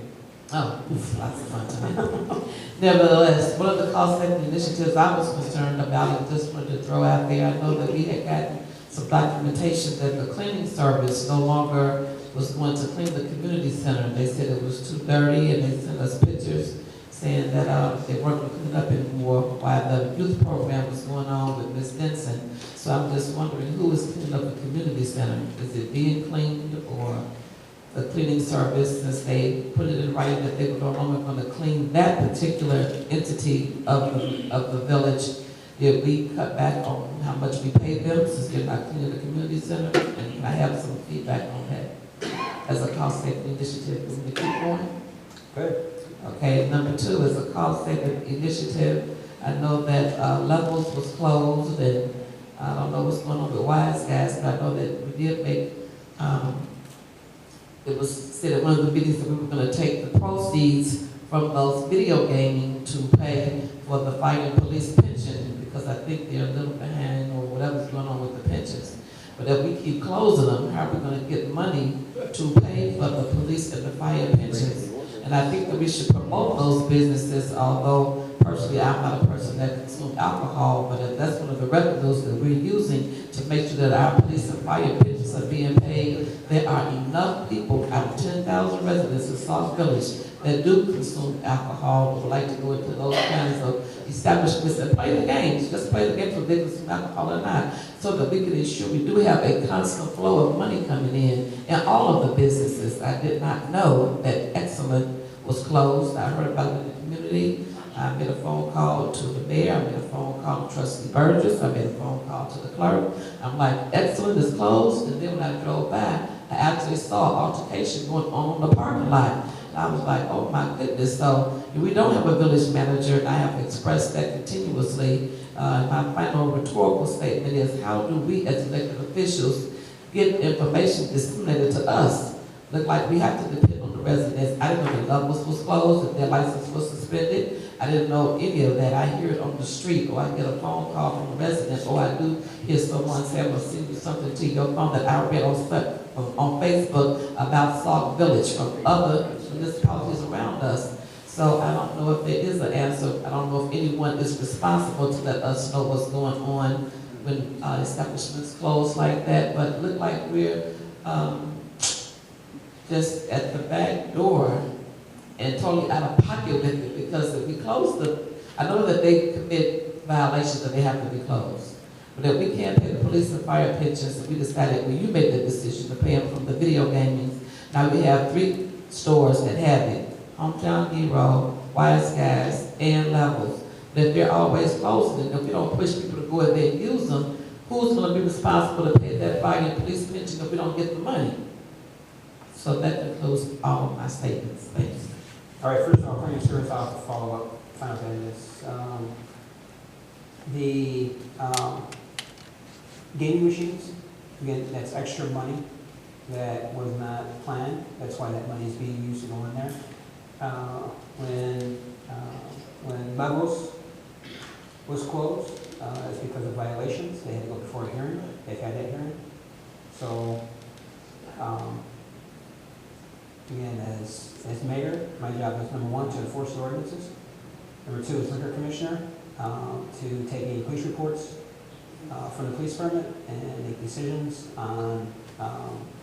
Oh, lots of fun tonight. Nevertheless, one of the cost-saving initiatives I was concerned about, and just wanted to throw out there, I know that we had gotten some documentation that the cleaning service no longer was going to clean the community center. They said it was too dirty, and they sent us pictures saying that they weren't going to clean it up anymore while the youth program was going on with Ms. Denson. So I'm just wondering who is cleaning up the community center? Is it being cleaned, or the cleaning service, since they put it in writing that they were no longer going to clean that particular entity of the village? Did we cut back on how much we pay them since they're not cleaning the community center? And can I have some feedback on that as a cost-saving initiative? Can we keep going? Good. Okay, number 2 is a cost-saving initiative. I know that Levels was closed, and I don't know what's going on with Wise Guys, but I know that we did make, it was said at one of the meetings that we were going to take the proceeds from those video gaming to pay for the fire and police pension because I think they're a little behind or whatever's going on with the pensions. But if we keep closing them, how are we going to get money to pay for the police and the fire pensions? And I think that we should promote those businesses, although personally I'm not a person that consumes alcohol, but if that's one of the revenues that we're using to make sure that our police and fire pensions are being paid, there are enough people out of 10,000 residents in Sauk Village that do consume alcohol or would like to go into those kinds of establishments and play the games, just play the games whether they consume alcohol or not, so that we can ensure we do have a constant flow of money coming in all of the businesses. I did not know that Excellent was closed. I heard about it in the community. I made a phone call to the mayor, I made a phone call to Trustee Burgess, I made a phone call to the clerk. I'm like, Excellent is closed, and then when I drove by, I actually saw altercation going on in the parking lot. I was like, oh my goodness. So we don't have a village manager, and I have expressed that continuously. My final rhetorical statement is, how do we as elected officials get information disseminated to us? Look like we have to depend on the residents. I didn't know the levels was closed, that their license was suspended. I didn't know any of that. I hear it on the street, or I get a phone call from the residents, or I do hear someone say, I'm going to send you something to your phone that I read on Facebook about Sauk Village from other municipalities around us. So I don't know if there is an answer. I don't know if anyone is responsible to let us know what's going on when establishments close like that, but it look like we're just at the back door and totally out of pocket with it, because if we close I know that they commit violations and they have to be closed. But if we can't pay the police and fire pensions, and we decided, well, you made the decision to pay them from the video gaming. Now we have 3 stores that have it: Hometown Hero, Wise Guys, and Levels. But if they're always closed, and if we don't push people to go in there and use them, who's going to be responsible to pay that fire and police pension if we don't get the money? So that concludes all of my statements. Thank you. All right, first of all, Premier Service, I'll follow up, final thing is, the gaming machines, again, that's extra money that was not planned. That's why that money is being used to go in there. When Levels was closed, it's because of violations. They had to go before a hearing. They've had that hearing. So, again, as mayor, my job is number 1, to enforce the ordinances. Number 2 is liquor commissioner, to take any police reports from the police department and make decisions on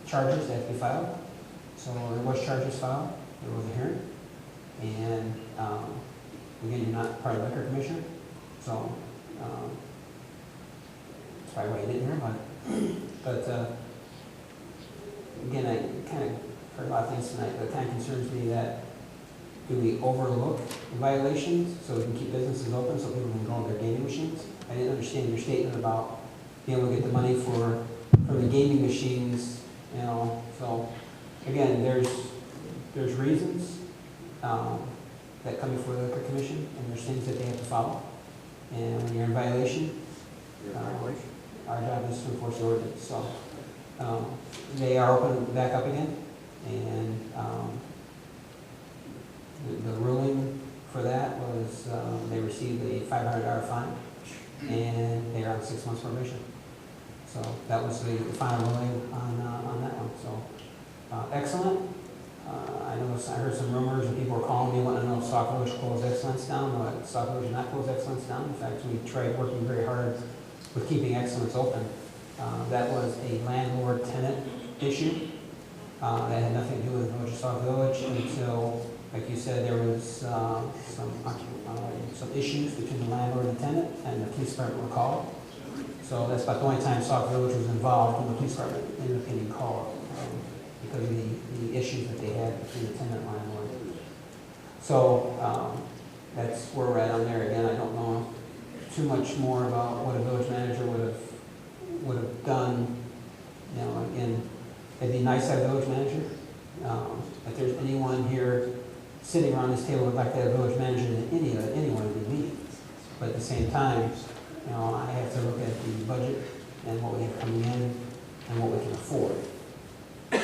charges that have to be filed. So there was charges filed, there was a hearing, and again, you're not part of the liquor commissioner, so that's probably why you didn't hear about it. But again, I kind of heard a lot of things tonight, but it kind of concerns me that, do we overlook violations so we can keep businesses open so people can go on their gaming machines? I didn't understand your statement about being able to get the money from the gaming machines, you know. So again, there's reasons that come before the liquor commission, and there's things that they have to follow. And when you're in violation, our job is to enforce the ordinance. So they are open back up again, and the ruling for that was they received a $500 fine, and they are on 6 months probation. So that was the final ruling on that one. So excellent. I heard some rumors and people were calling me wanting to know if Sauk Village closed Excellence down. No, Sauk Village did not close Excellence down. In fact, we tried working very hard with keeping Excellence open. That was a landlord-tenant issue. That had nothing to do with the Village of Sauk Village until, like you said, there was some issues between the landlord and the tenant, and the police department were called. So that's about the only time Sauk Village was involved when the police department ended up getting called, because of the issues that they had between the tenant and landlord. So that's where we're at on there. Again, I don't know too much more about what a village manager would have done. You know, again, it'd be nice to have a village manager. If there's anyone here sitting around this table would like to have a village manager in anyone would be me. But at the same time, you know, I have to look at the budget and what we have coming in and what we can afford. So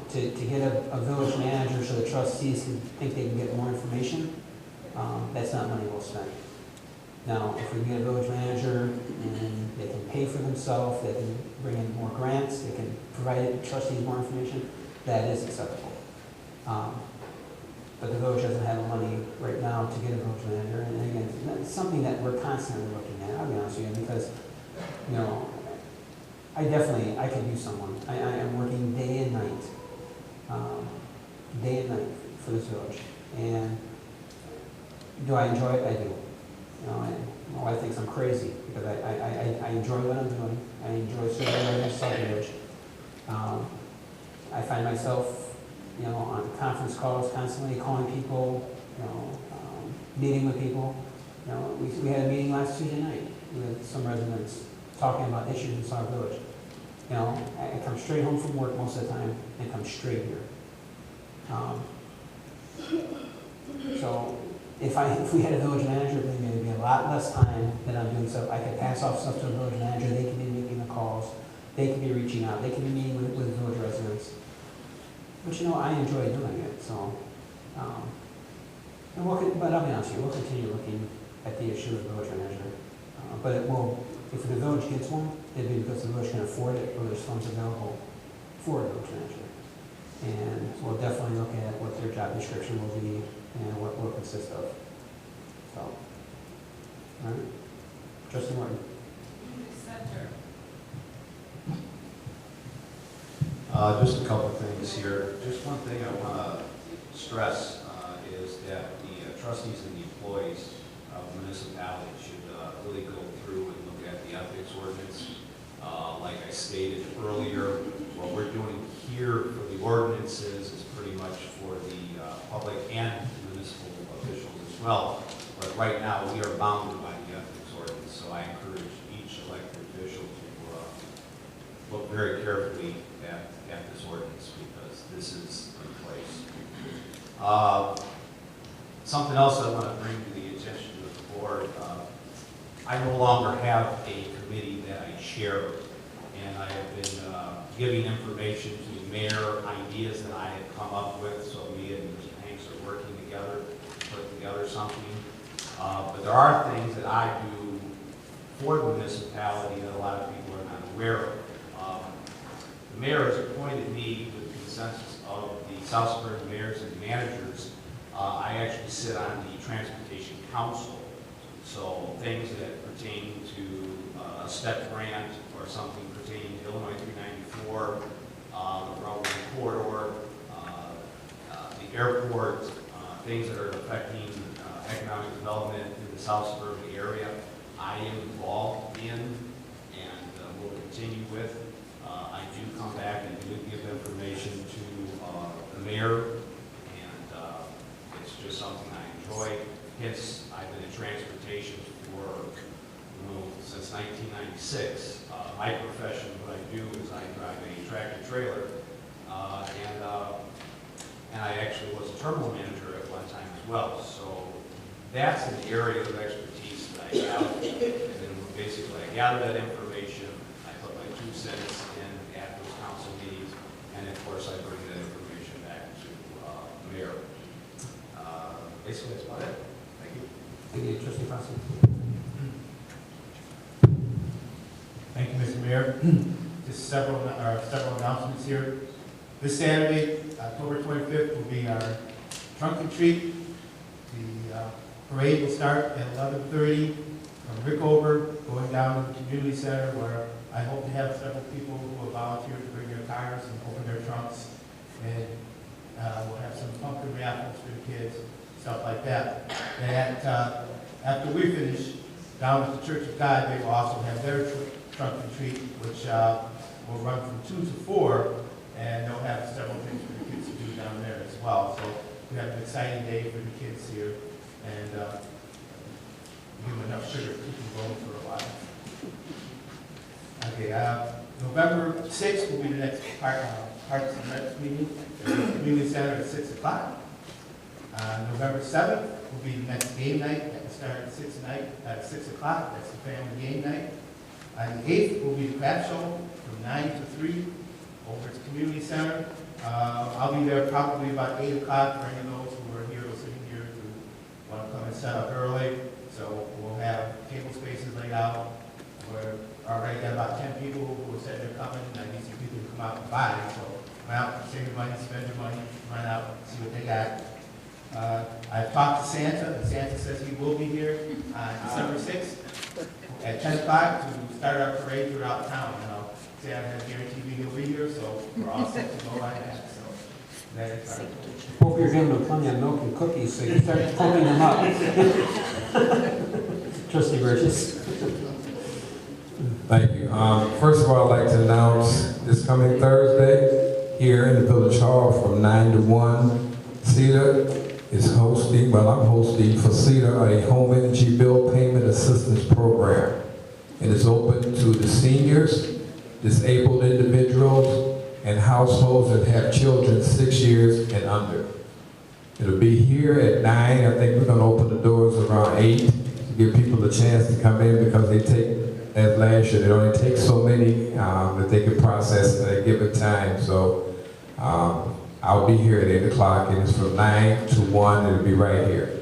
to get a village manager so the trustees can think they can get more information, that's not money well spent. Now, if we get a village manager and they can pay for themselves, they can bring in more grants, they can provide trustees more information, that is acceptable. But the village doesn't have the money right now to get a village manager, and again, it's something that we're constantly looking at, I'll be honest with you, because, you know, I could use someone. I am working day and night for this village. And do I enjoy it? I do. You know, my wife thinks I'm crazy because I enjoy what I'm doing. I enjoy serving in Sauk Village. I find myself, you know, on conference calls, constantly calling people, you know, meeting with people. You know, we had a meeting last Tuesday night with some residents talking about issues in Sauk Village. You know, I come straight home from work most of the time and come straight here. So if we had a village manager, then there'd be a lot less time that I'm doing stuff. I could pass off stuff to a village manager. They can be making the calls. They can be reaching out. They can be meeting with village residents. But you know, I enjoy doing it. So, but I'll be honest with you, we'll continue looking at the issue of village manager. But it will, if the village gets one, it'd be because the village can afford it or there's funds available for a village manager. And we'll definitely look at what their job description will be and what will consist of. So, all right. Trustee Martin. Just a couple of things here. Just one thing I want to stress is that the trustees and the employees of the municipality should really go through and look at the ethics ordinance. Like I stated earlier, what we're doing here for the ordinances is pretty much for the public and municipal officials as well. But right now, we are bound by the ethics ordinance, so I encourage each elected official to look very carefully at this ordinance because this is in place. Something else I want to bring to the attention of the board. I no longer have a committee that I chair, and I have been giving information to the mayor, ideas that I have come up with, so me and Mr. Hanks are working together to put together something. But there are things that I do for the municipality that a lot of people are not aware of. The mayor has appointed me with the consensus of the South Suburban mayors and managers. I actually sit on the Transportation Council. So things that pertain to a STEP grant or something pertaining to Illinois 394, the railroad corridor, the airport, things that are affecting economic development in the South Suburban area, I am involved in and will continue with. I do come back and do give information to the mayor, and it's just something I enjoy. Hence, I've been in transportation for since 1996. My profession, what I do is I drive a tractor trailer, and I actually was a terminal manager at one time as well. So that's an area of expertise that I have, and then basically I gather that information, I put my 2 cents in at those council meetings, and of course I bring that information back to the mayor. Basically, that's about it. Thank you. Thank you, Trustee Foster. Thank you, Mr. Mayor. Just several announcements here. This Saturday, October 25th, will be our trunk and treat. The parade will start at 11:30 from Rickover, going down to the community center, where I hope to have several people who will volunteer to bring their cars and open their trunks. And we'll have some pumpkin raffles for the kids, stuff like that. And after we finish, down at the Church of God, they will also have their trunk and treat, which will run from 2 to 4, and they'll have several things for the kids to do down there as well. So we have an exciting day for the kids here, and give them enough sugar to keep them going for a while. Okay, November 6th will be the next Parks and Recs meeting at the Community Center at 6 o'clock. November 7th will be the next game night that will start at 6 o'clock. That's the family game night. On the 8th will be the craft show from 9 to 3 over at the Community Center. I'll be there probably about 8 o'clock for any of those who are here or sitting here who want to come and set up early. So we'll have body, so run out, save your money, spend your money, run out, see what they got. I've talked to Santa, and Santa says he will be here on December 6th at 10 o'clock to start our parade throughout town. Santa has guaranteed me he'll be here, so we're all set to go by that. So that is our Hope you're giving them plenty of milk and cookies so you start pulling them up. Trustee Burgess. Thank you. First of all, I'd like to announce this coming Thursday here in the Village Hall from 9 to 1. CETA is hosting, well, I'm hosting for CETA a home energy bill payment assistance program. It is open to the seniors, disabled individuals, and households that have children 6 years and under. It'll be here at 9. I think we're going to open the doors around 8 to give people a chance to come in because they take, as last year, it only takes so many that they can process at a given time. So I'll be here at 8 o'clock, and it's from 9 to 1. It'll be right here.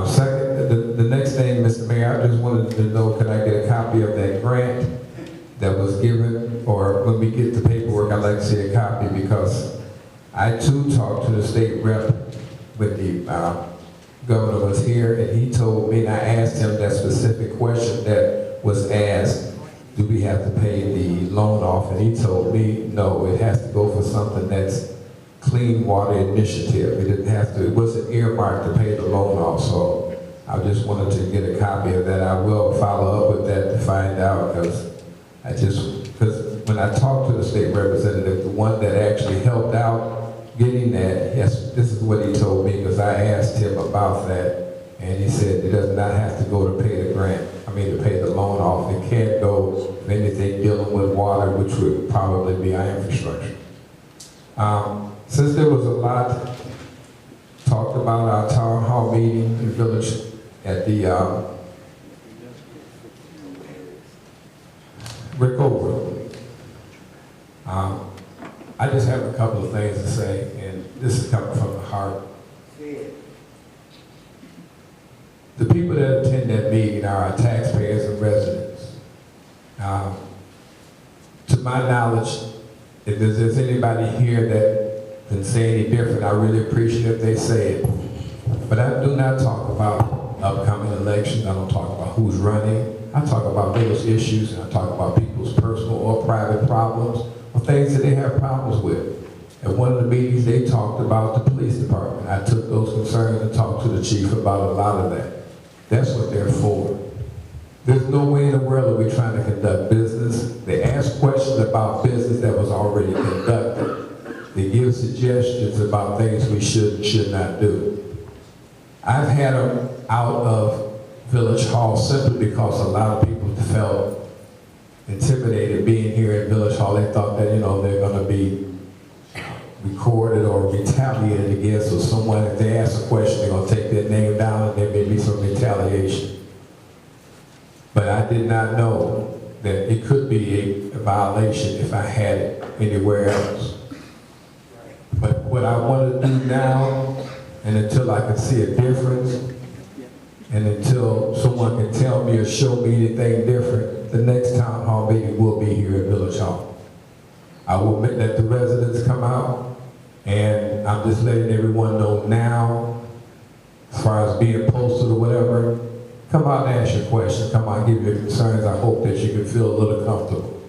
Second, the next thing, Mr. Mayor, I just wanted to know, could I get a copy of that grant that was given, or when we get the paperwork, I'd like to see a copy because I too talked to the state rep when the governor was here, and he told me, and I asked him that specific question that was asked, do we have to pay the loan off? And he told me, no, it has to go for something that's Clean Water Initiative. It didn't have to, it wasn't earmarked to pay the loan off, so I just wanted to get a copy of that. I will follow up with that to find out because when I talked to the state representative, the one that actually helped out getting that, yes, this is what he told me because I asked him about that, and he said it does not have to go to pay the grant, to pay the loan off. It can't go if anything dealing with water, which would probably be our infrastructure. Since there was a lot talked about our town hall meeting in the village at the Rick Over, I just have a couple of things to say, and this is coming from the heart. The people that attend that meeting are our taxpayers and residents. To my knowledge, if there's anybody here that can say any different, I really appreciate if they say it. But I do not talk about upcoming elections. I don't talk about who's running. I talk about village issues, and I talk about people's personal or private problems or things that they have problems with. At one of the meetings, they talked about the police department. I took those concerns and talked to the chief about a lot of that. That's what they're for. There's no way in the world that we're trying to conduct business. They ask questions about business that was already conducted. They give suggestions about things we should and should not do. I've had them out of Village Hall simply because a lot of people felt intimidated being here at Village Hall. They thought that, they're going to be recorded or retaliated against, or someone, if they ask a question, they're going to take their name down and there may be some retaliation. But I did not know that it could be a violation if I had it anywhere else. But what I want to do now, and until I can see a difference, and until someone can tell me or show me anything different, the next town hall meeting will be here at Village Hall. I will let the residents come out, and I'm just letting everyone know now, as far as being posted or whatever, come out and ask your question, come out and give your concerns. I hope that you can feel a little comfortable.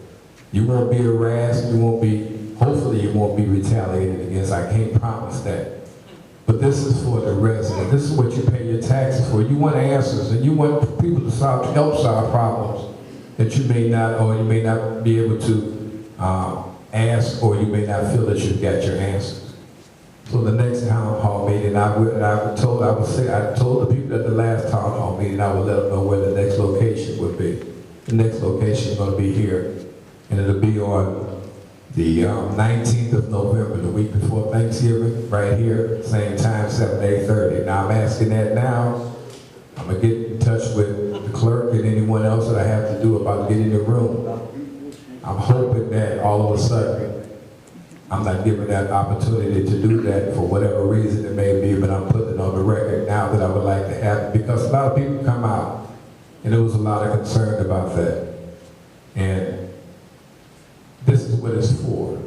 You won't be harassed, hopefully you won't be retaliated against. I can't promise that. But this is for the resident. This is what you pay your taxes for. You want answers, and you want people to help solve problems that you may not, or you may not be able to ask, or you may not feel that you've got your answers. So the next town hall meeting, I told the people at the last town hall meeting, I would let them know where the next location would be. The next location is going to be here, and it'll be on the 19th of November, the week before Thanksgiving, right here, same time, 7 to 8:30. Now I'm asking that now. I'm going to get in touch with the clerk and anyone else that I have to do about getting the room. I'm hoping that all of a sudden, I'm not given that opportunity to do that for whatever reason it may be, but I'm putting it on the record now that I would like to have it, because a lot of people come out, and there was a lot of concern about that. And this is what it's for.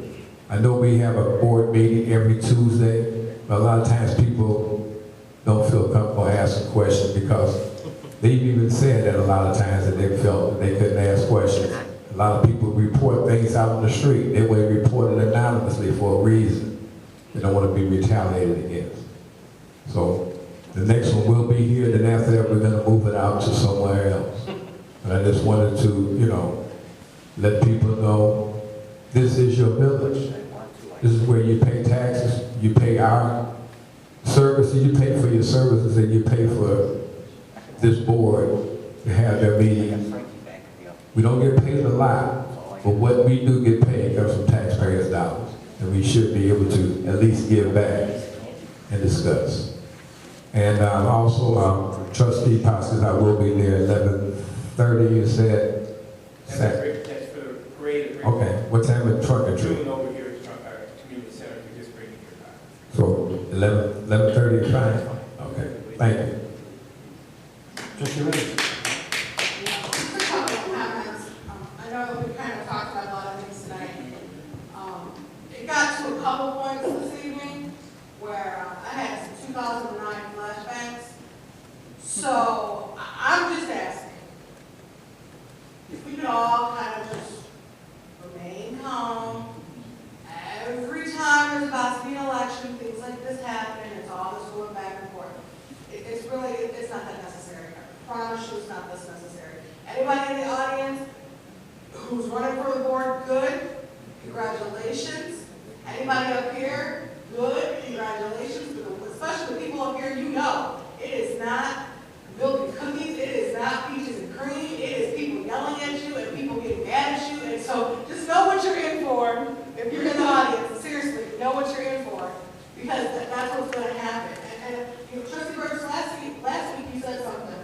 I know we have a board meeting every Tuesday, but a lot of times people don't feel comfortable asking questions because they've even said that a lot of times that they felt that they couldn't ask questions. A lot of people report things out on the street. They will report it anonymously for a reason. They don't want to be retaliated against. So the next one will be here, then after that we're going to move it out to somewhere else. And I just wanted to, you know, let people know this is your village. This is where you pay taxes, you pay our services, you pay for your services, and you pay for this board to have their meetings. We don't get paid a lot, but what we do get paid comes from taxpayers' dollars. And we should be able to at least give back and discuss. And also, Trustee Passes, I will be there 11:30, you said? That's for the parade. Okay, what time is trunk and treat? Doing over here at our community center, we're just bringing your car. So 11:30 is fine? Okay, thank you. Trustee Ray. Just a couple of comments. I know that we kind of talked about a lot of things tonight. It got to a couple points this evening where I had some 2009 flashbacks. So I'm just asking if we could all kind of just remain calm. Every time there's about to be an election, things like this happen, it's all this going back and forth. It's really, it's not that necessary. I promise you it's not this necessary. Anybody in the audience who's running for the board, good, congratulations. Anybody up here, good, congratulations. Especially the people up here, you know, it is not milk and cookies, it is not peaches and cream, it is people yelling at you and people getting mad at you. And so just know what you're in for. If you're in the audience, seriously, know what you're in for. Because that's what's going to happen. And you know, Trustee Burks, last week you said something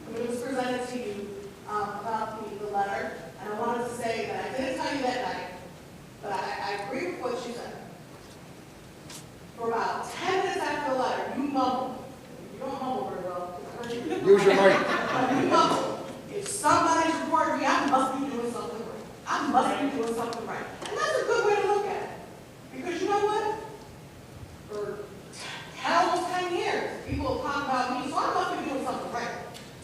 when it was presented to you about the letter. And I wanted to say that I didn't tell you that night, but I agree with what you said. For about 10 minutes after the letter, you mumbled. You don't mumble very well. Use your mic. You mumbled. If somebody's reporting me, I must be doing something right. I must be doing something right. And that's a good way to look at it. Because you know what? For almost 10 years, people talk about me, so I must be doing something right.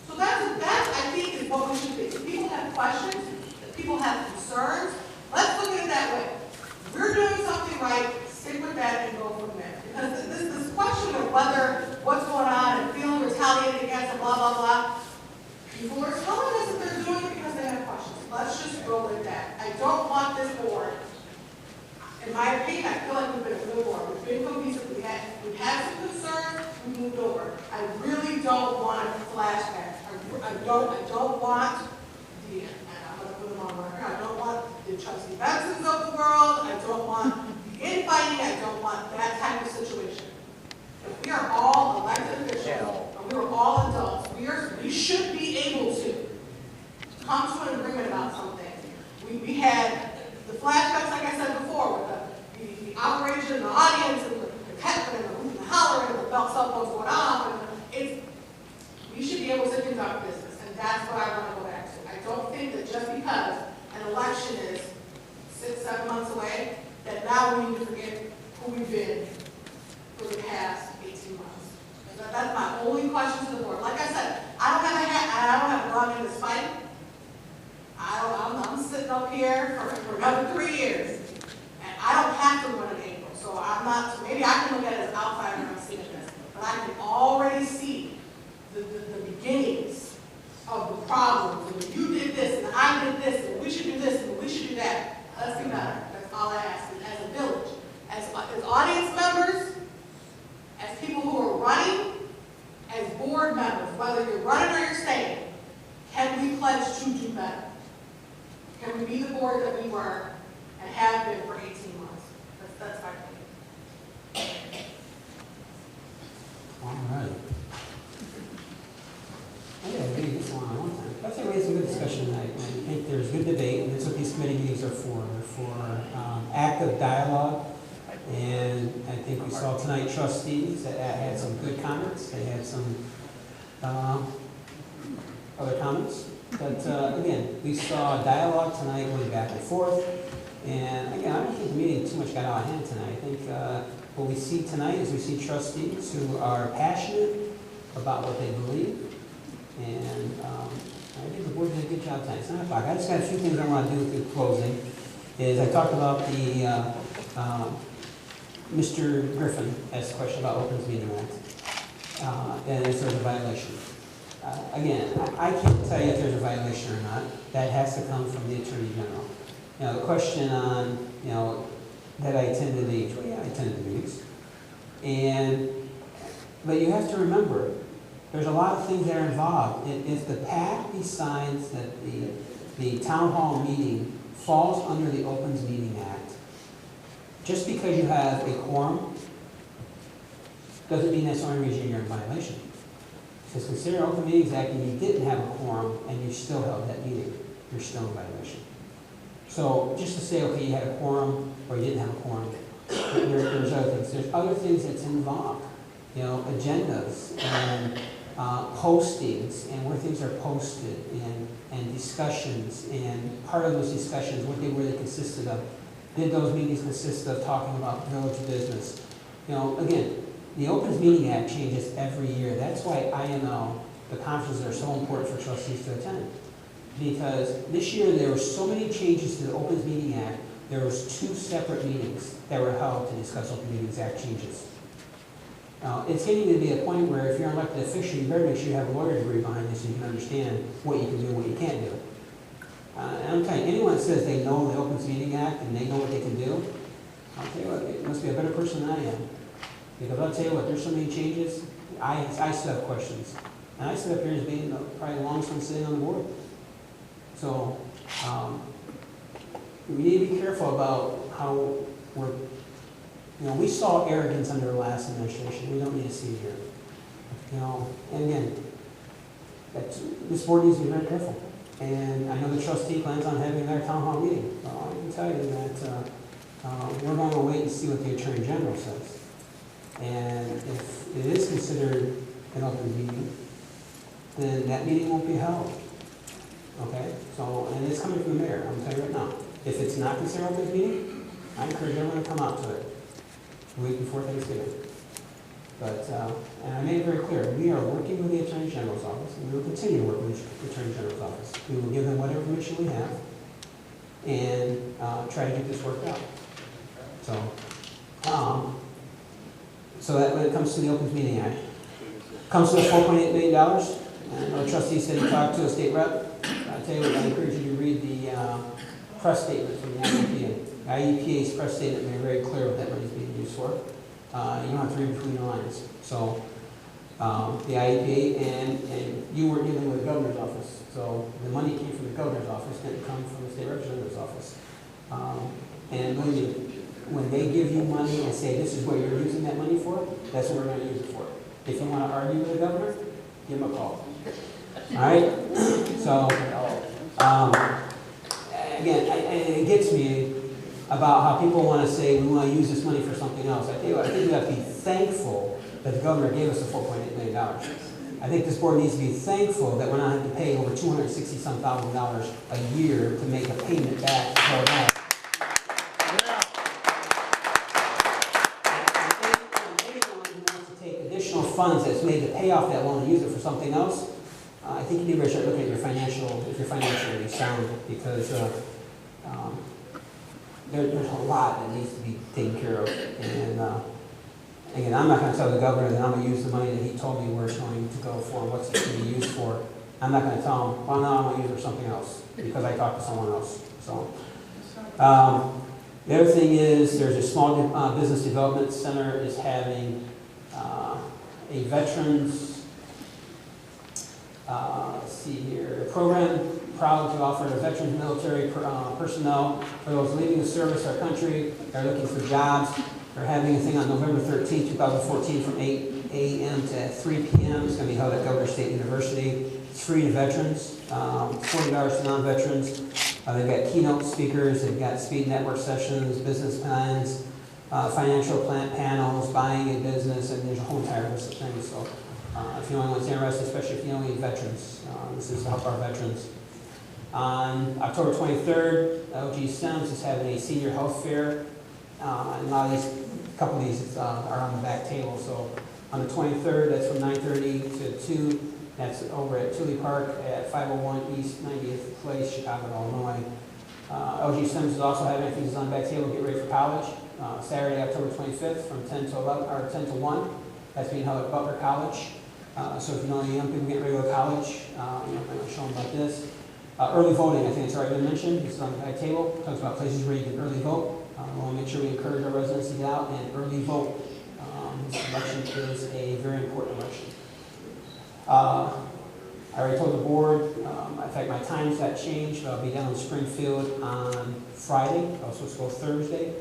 So that I think is what we should do. If people have questions, if people have concerns, let's look at it that way. If we're doing something right, stick with that and go from there. Because this question of whether what's going on and feeling retaliated against and blah, blah, blah, people are telling us that they're doing it because they have questions. Let's just go with that. I don't want this board, in my opinion, I feel like we've been a good board. We've been cohesive. We've had some concerns, we moved over. I really don't want flashbacks. I don't want the, and I'm going to put them on my record, I don't want the Trustee Bensons of the world. I don't want the infighting. I don't want that type of situation. If we are all elected officials, and we are all adults, we should be able to come to an agreement about something. We had the flashbacks, like I said before, with the operation in the audience, and the pep and the hollering, and the cell phones going off, and we should be able to conduct business, and that's what I want to go back to. I don't think that just because an election is 6-7 months away, that now we need to forget who we've been for the past 18 months. That's my only question to the board. Like I said, I don't have a dog in this fight. I'm sitting up here for another 3 years, and I don't have to run in April. So I'm not. Maybe I can look at it as outsider and I'm seeing this, but I can already see the beginnings of the problems. And you did this, and I did this, and we should do this, and we should do that. Let's do better. That's all I ask. And as a village, as audience members, as people who are running, as board members, whether you're running or you're staying, can we pledge to do better? Can we be the board that we were and have been for 18 months? That's my point. All right. Yeah, we did this one on one time. I think we had some good discussion tonight. I think there's good debate, and that's what these committee meetings are for. They're for active dialogue. And I think we saw tonight trustees that had some good comments. They had some other comments. But again, we saw dialogue tonight going back and forth. And again, I don't think the meeting too much got out of hand tonight. I think what we see tonight is we see trustees who are passionate about what they believe. And I think the board did a good job tonight. It's 9 o'clock. I just got a few things I want to do with the closing. Is I talked about the, Mr. Griffin asked a question about Opens Meeting Act. And is there a violation? Again, I can't tell you if there's a violation or not. That has to come from the Attorney General. You know, the question on, you know, that I attended the meetings. Well, yeah, I attended the meetings. But you have to remember, there's a lot of things that are involved. If the PAC decides that the town hall meeting falls under the Opens Meeting Act, just because you have a quorum doesn't mean that's the only reason you're in violation. Because consider Open Meetings Act and you didn't have a quorum and you still held that meeting, you're still in violation. So just to say, okay, you had a quorum or you didn't have a quorum, there's other things. There's other things that's involved. You know, agendas and postings and where things are posted and discussions and part of those discussions, what they really consisted of. Did those meetings consist of talking about village business? You know, again, the Opens Meeting Act changes every year. That's why IML, the conferences are so important for trustees to attend. Because this year there were so many changes to the Opens Meeting Act, there was 2 separate meetings that were held to discuss Open Meetings Act changes. It's getting to be a point where if you're an elected official, you better make sure you have a lawyer degree behind you so you can understand what you can do and what you can't do. And I'm telling you, anyone that says they know the Opens Meeting Act and they know what they can do, I'll tell you what, it must be a better person than I am. Because I'll tell you what, there's so many changes, I still have questions. And I sit up here as being probably the longest one sitting on the board. So, we need to be careful about how we're, you know, we saw arrogance under the last administration. We don't need to see it here. You know, and again, this board needs to be very careful. And I know the trustee plans on having their town hall meeting. Well, I can tell you that we're going to wait and see what the Attorney General says. And if it is considered an open meeting, then that meeting won't be held. Okay? So, and it's coming from the mayor, I'm telling you right now. If it's not considered an open meeting, I encourage everyone to come out to it the week before Thanksgiving. But, and I made it very clear, we are working with the Attorney General's office, and we will continue to work with the Attorney General's office. We will give them whatever information we have and try to get this worked out. So that when it comes to the Opens Meeting Act, comes to $4.8 million. And our trustee said he talked to a state rep. I tell you what, I encourage you to read the press statement from the IEPA. The IEPA's press statement made very clear what that money is being used for. You don't have to read between the lines. So the IEPA and you were dealing with the governor's office. So the money came from the governor's office, didn't come from the state representative's office. And when they give you money and say this is what you're using that money for, that's what we're going to use it for. If you want to argue with the governor, give him a call. All right? So, again, it gets me about how people want to say we want to use this money for something else. I tell you what, I think we have to be thankful that the governor gave us the $4.8 million. I think this board needs to be thankful that we're not having to pay over $260,000 a year to make a payment back to our bank. Funds that's made to pay off that loan and use it for something else, I think you need to start looking at your financial, if you're financially sound, because there's a lot that needs to be taken care of. And again, I'm not going to tell the governor that I'm going to use the money that he told me where it's going to go for, what's it going to be used for. I'm not going to tell him, well, no, I'm going to use it for something else, because I talked to someone else. So, the other thing is, there's a small business development center is having a veterans, let's see here, a program proud to offer to veterans military personnel for those leaving the service our country, they're looking for jobs. They're having a thing on November 13, 2014 from 8 a.m. to 3 p.m. It's going to be held at Governor State University. It's free to veterans, $40 to non-veterans. They've got keynote speakers, they've got speed network sessions, business plans, financial panels, buying a business, and there's a whole entire list of things. So if anyone's interested, especially if you know any veterans, this is to help our veterans. On October 23rd, LG Sims is having a senior health fair. And a lot of these, a couple of these are on the back table. So on the 23rd, that's from 9:30 to 2. That's over at Thule Park at 501 East 90th Place, Chicago, Illinois. LG Sims is also having, I think it's on the back table, Get Ready for College. Saturday, October 25th from 10 to 11, or 10 to 1. That's being held at Butler College. So if you know any young people getting ready to go to college, I'm going to show them about this. Early voting, I think it's already been mentioned. It's on the back table. It talks about places where you can early vote. We want to make sure we encourage our residents to get out and early vote. This election is a very important election. I already told the board, in fact, my times got changed. I'll be down in Springfield on Friday. I was supposed to go Thursday.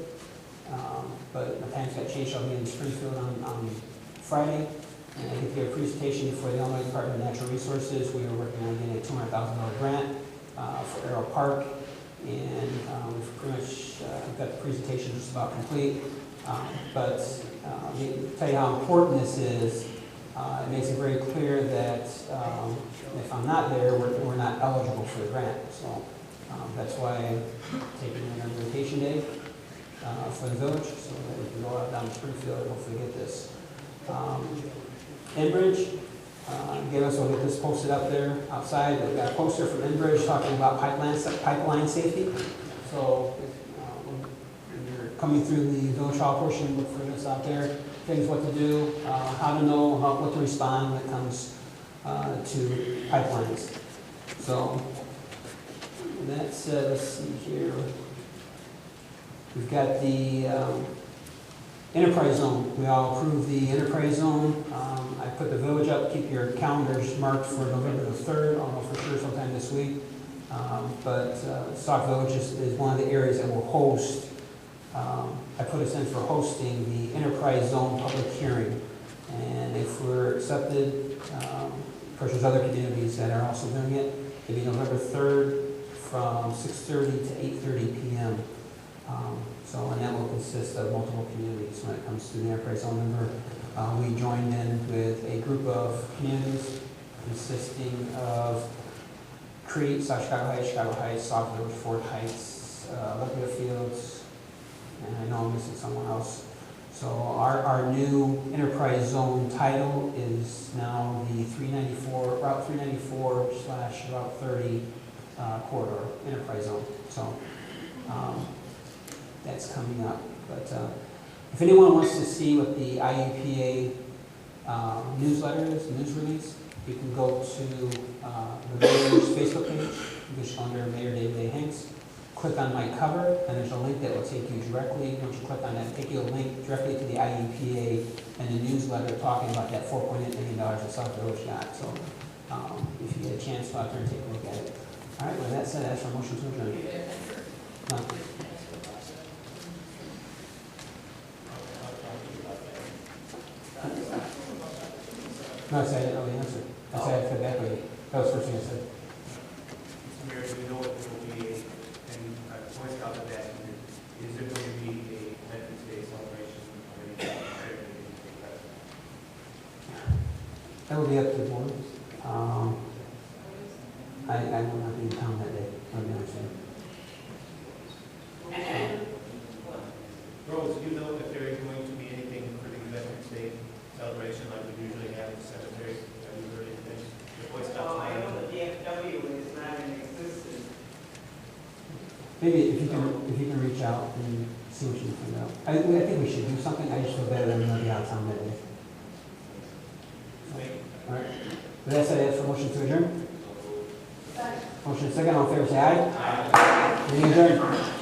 But my times got changed. I'll be in Springfield on Friday. And I get to give a presentation for the Illinois Department of Natural Resources. We are working on getting a $200,000 grant for Arrow Park. And we've pretty much got the presentation just about complete. But to tell you how important this is, it makes it very clear that if I'm not there, we're not eligible for the grant. So that's why I'm taking an vacation day for the village, so that we can go out down to Springfield and hopefully get this. Enbridge, again, so we'll get this posted up there outside. We've got a poster from Enbridge talking about pipeline safety. So when you're coming through the village hall portion, look for this out there. Things what to do, how to know, what to respond when it comes to pipelines. So that's, let's see here. We've got the enterprise zone. We all approved the enterprise zone. I put the village up. Keep your calendars marked for November the 3rd. I'll know for sure sometime this week. But Sauk Village is one of the areas that will host. I put us in for hosting the enterprise zone public hearing. And if we're accepted, of course there's other communities that are also doing it. It'll be November 3rd from 6:30 to 8:30 p.m. And that will consist of multiple communities when it comes to the enterprise zone member. We joined in with a group of communities consisting of Crete, South Chicago Heights, Sauk Village, Fort Heights, Lithia Fields, and I know I'm missing someone else. So our new enterprise zone title is now the Route 394/Route 30 corridor enterprise zone. So that's coming up. But if anyone wants to see what the IUPA newsletter is, news release, you can go to the mayor's Facebook page. You can just go under Mayor David A. Hanks. Click on my cover, and there's a link that will take you directly. Once you click on that, take you a link directly to the IUPA and the newsletter talking about that $4.8 million that Sauk Village got. So if you get a chance, go out there and take a look at it. All right, with that said, ask for a motion to adjourn. No. No, I said I didn't know the answer. I said I said that way. That was the first thing I said. Mr. Mayor, do we know if there will be and Boy Scouts of that, is there going to be a Veterans Day celebration of any kind? That will be up to the board. I will not be in town that day. I'll be honest with you. Rose, do you know if there is going to be anything for the Veterans Day celebration like we usually have at the cemetery? Have you heard anything? The Boy Scouts I know the DFW is not in existence. Maybe if you can reach out and see what you can find out. I think we should do something. I just feel better than we'll be out of town that day. All right. With that said, I ask for motion to adjourn. Motion second. All in favor, say aye. Aye. Meeting adjourned.